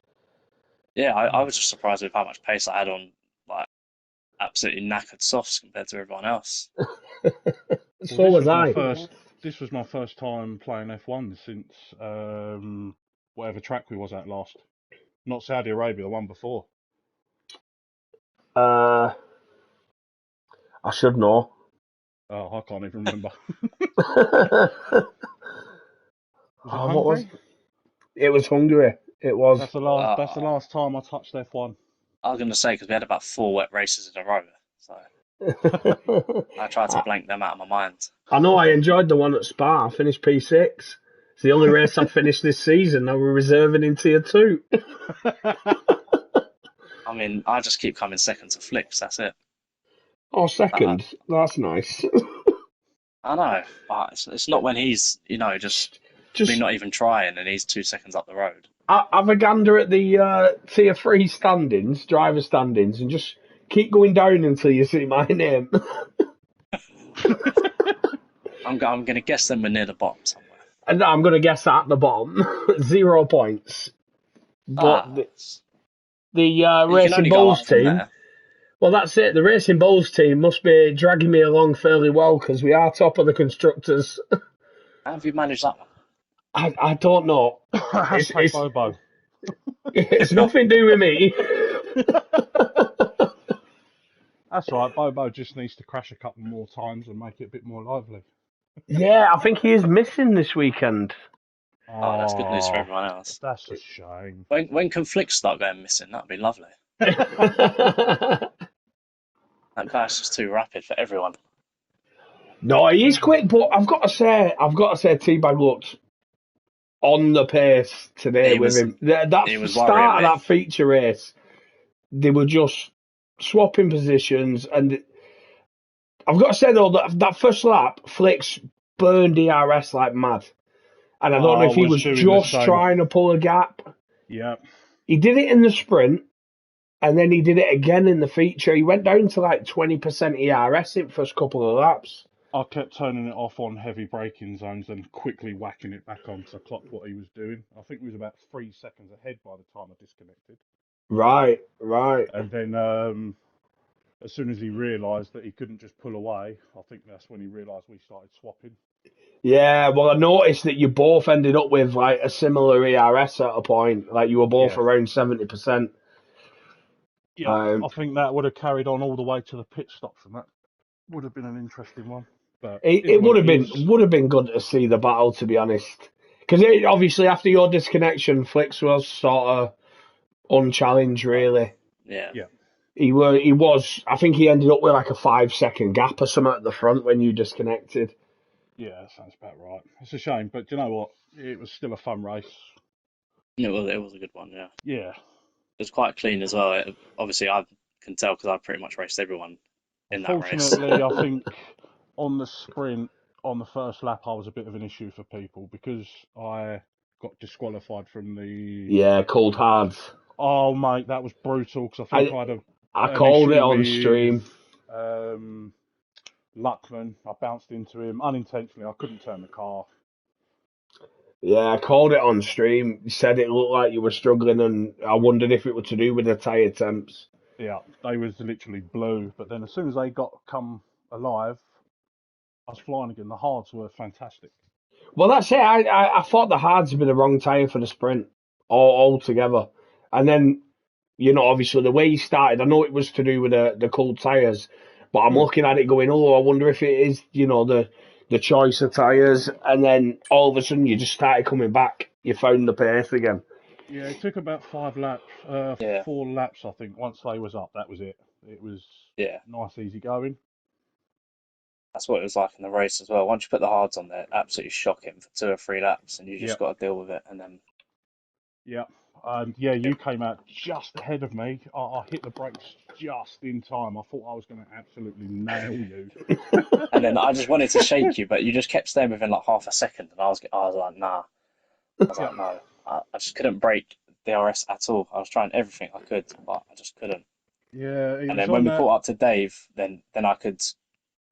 Yeah, I was just surprised with how much pace I had on like absolutely knackered softs compared to everyone else. Well, So was I. This was my first time playing F1 since whatever track we was at last. Not Saudi Arabia, the one before. Uh, I should know. Oh, I can't even remember. Oh, Was it what was? Hungary? It was Hungary. It was. That's the last. That's the Uh, last time I touched F1. I was going to say because we had about 4 wet races in a row, so I tried to I, blank them out of my mind. I know I enjoyed the one at Spa. I finished P6. It's the only race I've finished this season. Now we're reserving in Tier 2. I mean, I just keep coming second to flicks. That's it. Oh, Uh, second. That's nice. I know, but it's not when he's just me Just not even trying and he's 2 seconds up the road. have a gander at the Tier 3 standings, driver standings, and just keep going down until you see my name. I'm going to guess them we're near the bottom somewhere. And I'm going to guess at the bottom. 0 points. But Ah, the you can Racing only go Bulls up from team, there. well, that's it. The Racing Bulls team must be dragging me along fairly well because we are top of the constructors. How have you managed that one? I don't know. It's Hashtag it's Bobo. it's nothing to do with me. That's right. Bobo just needs to crash a couple more times and make it a bit more lively. Yeah, I think he is missing this weekend. Oh, that's good news for Oh, everyone else. that's a shame. When can flicks start going missing? That'd be lovely. That guy's just too rapid for everyone. No, he is quick, but I've got to say, Teabag looked on the pace today He with was him. That's he the was worrying start me. of that feature race. They were just swapping positions, and I've got to say though that first lap, Flicks burned DRS like mad, and I don't know I if he was was doing the just same. trying to pull a gap. Yeah. He did it in the sprint, and then he did it again in the feature. He went down to like 20% ERS in the first couple of laps. I kept turning it off on heavy braking zones and quickly whacking it back on because I clocked what he was doing. I think he was about 3 seconds ahead by the time I disconnected. Right, right. And then as soon as he realised that he couldn't just pull away, I think that's when he realised we started swapping. Yeah, well, I noticed that you both ended up with like a similar ERS at a point. Like you were both Yeah. around 70%. Yeah, I think that would have carried on all the way to the pit stops, and that would have been an interesting one. But It, is it what would it have is. been good to see the battle, to be honest. Because obviously after your disconnection, Flicks was sort of unchallenged. Really, Yeah. Yeah. he was. I think he ended up with like a 5 second gap or something at the front when you disconnected. Yeah, that sounds about right. It's a shame, but do you know what? It was still a fun race. It was a good one. Yeah, Yeah. it was quite clean as well. Obviously, I can tell because I pretty much raced everyone in that race. Unfortunately, I think on the sprint, on the first lap, I was a bit of an issue for people because I got disqualified from the. Yeah, cold hard. Oh, mate, that was brutal because I think I I had I an called it issue on with stream. um, Luckman. I bounced into him unintentionally. I couldn't turn the car. Yeah, I called it on stream. You said it looked like you were struggling, and I wondered if it was to do with the tyre temps. Yeah, they was literally blue, but then as soon as they come alive, I was flying again. The hards were fantastic. Well, that's it. I thought the hards would be the wrong tyre for the sprint altogether. And then, obviously the way he started, I know it was to do with the cold tyres, but I'm looking at it going, oh, I wonder if it is, the choice of tyres. And then all of a sudden you just started coming back. You found the pace again. Yeah, it took about 5 laps, Yeah, 4 laps, I think. Once they was up, that was it. It was yeah. nice, easy going. That's what it was like in the race as well. Once you put the hards on there, absolutely shocking for 2 or 3 laps, and you just Yep, got to deal with it. And then, yep. And yeah, you came out just ahead of me. I hit the brakes just in time. I thought I was going to absolutely nail you. and then I just wanted to shake you, but you just kept staying within like half a second, and I was like, nah. I was Yep. like, no. I just couldn't break DRS at all. I was trying everything I could, but I just couldn't. Yeah, it And was then on when we that. caught up to Dave, then I could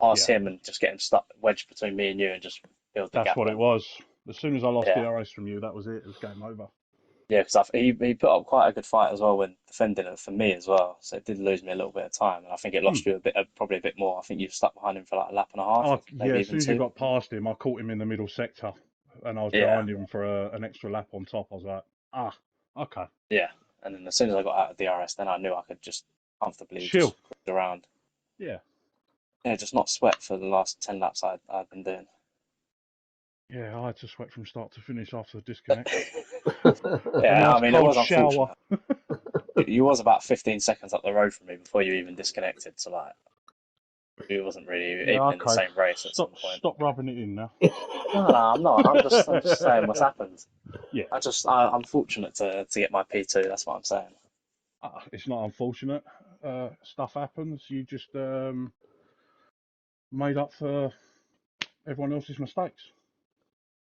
pass Yeah, him and just get him stuck wedged between me and you and just build the that's gap what it then. was. As soon as I lost Yeah. DRS from you, that was it. It was game over. Yeah, because he put up quite a good fight as well when defending it for me as well. So it did lose me a little bit of time, and I think it Hmm. lost you a bit, probably a bit more. I think you stuck behind him for like a lap and a half, Oh, or yeah, maybe as even soon as you two. got past him, I caught him in the middle sector, and I was Yeah, behind him for an extra lap on top. I was like, okay, yeah. And then as soon as I got out of DRS, then I knew I could just comfortably chill. just cruise around. Yeah, Yeah, just not sweat for the last 10 laps I'd been doing. yeah, I had to sweat from start to finish after the disconnect. A Yeah, I nice mean it cold was shower. unfortunate. You was about 15 seconds up the road from me before you even disconnected, so like it wasn't really Yeah, even in the okay. same race at some Stop, point. stop rubbing it in now. No, no, I'm not. I'm just saying what's happened. Yeah, I'm fortunate to get my P2. That's what I'm saying. it's not unfortunate. Stuff happens. You just made up for everyone else's mistakes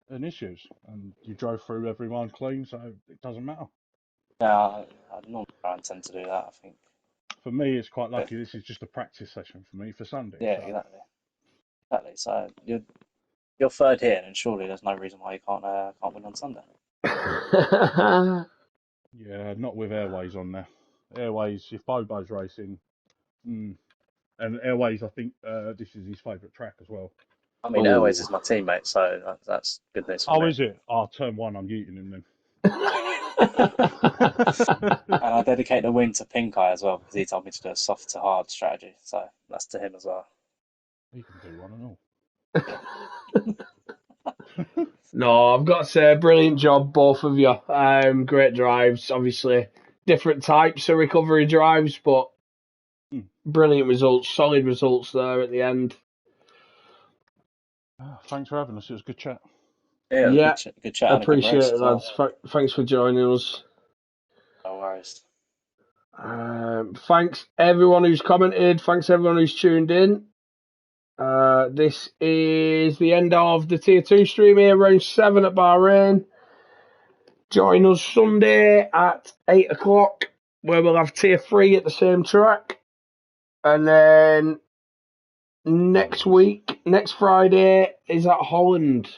and issues, and you drove through everyone clean, so it doesn't matter. Yeah, I normally try and tend to do that. I think. For me, it's quite But lucky. This is just a practice session for me for Sunday. yeah, So exactly, exactly. So you're third here, and surely there's no reason why you can't win on Sunday. yeah, not with Airways on there. Airways, if Bobo's racing, mm, and Airways, I think this is his favourite track as well. I mean, Airways Oh. is my teammate, so that's good news for Oh, me. is it? Oh, turn one, I'm muting him then. And I dedicate the win to Pink Eye as well because he told me to do a soft to hard strategy. So that's to him as well. He can do one and all. No, I've got to say, brilliant job, both of you. Great drives, obviously. Different types of recovery drives, but brilliant results, solid results there at the end. Thanks for having us. It was a good chat. Yeah, it was Yeah, good chat and a good appreciate race it, as well. lads. Thanks for joining us. No worries. Thanks everyone who's commented. Thanks everyone who's tuned in. This is the end of the Tier 2 stream here, round 7 at Bahrain. Join us Sunday at 8 o'clock, where we'll have Tier 3 at the same track. And then next week, next Friday, is at Holland,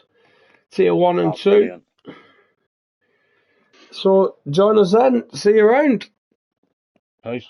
Tier 1 and 2. Brilliant. So join us then. See you around. Peace.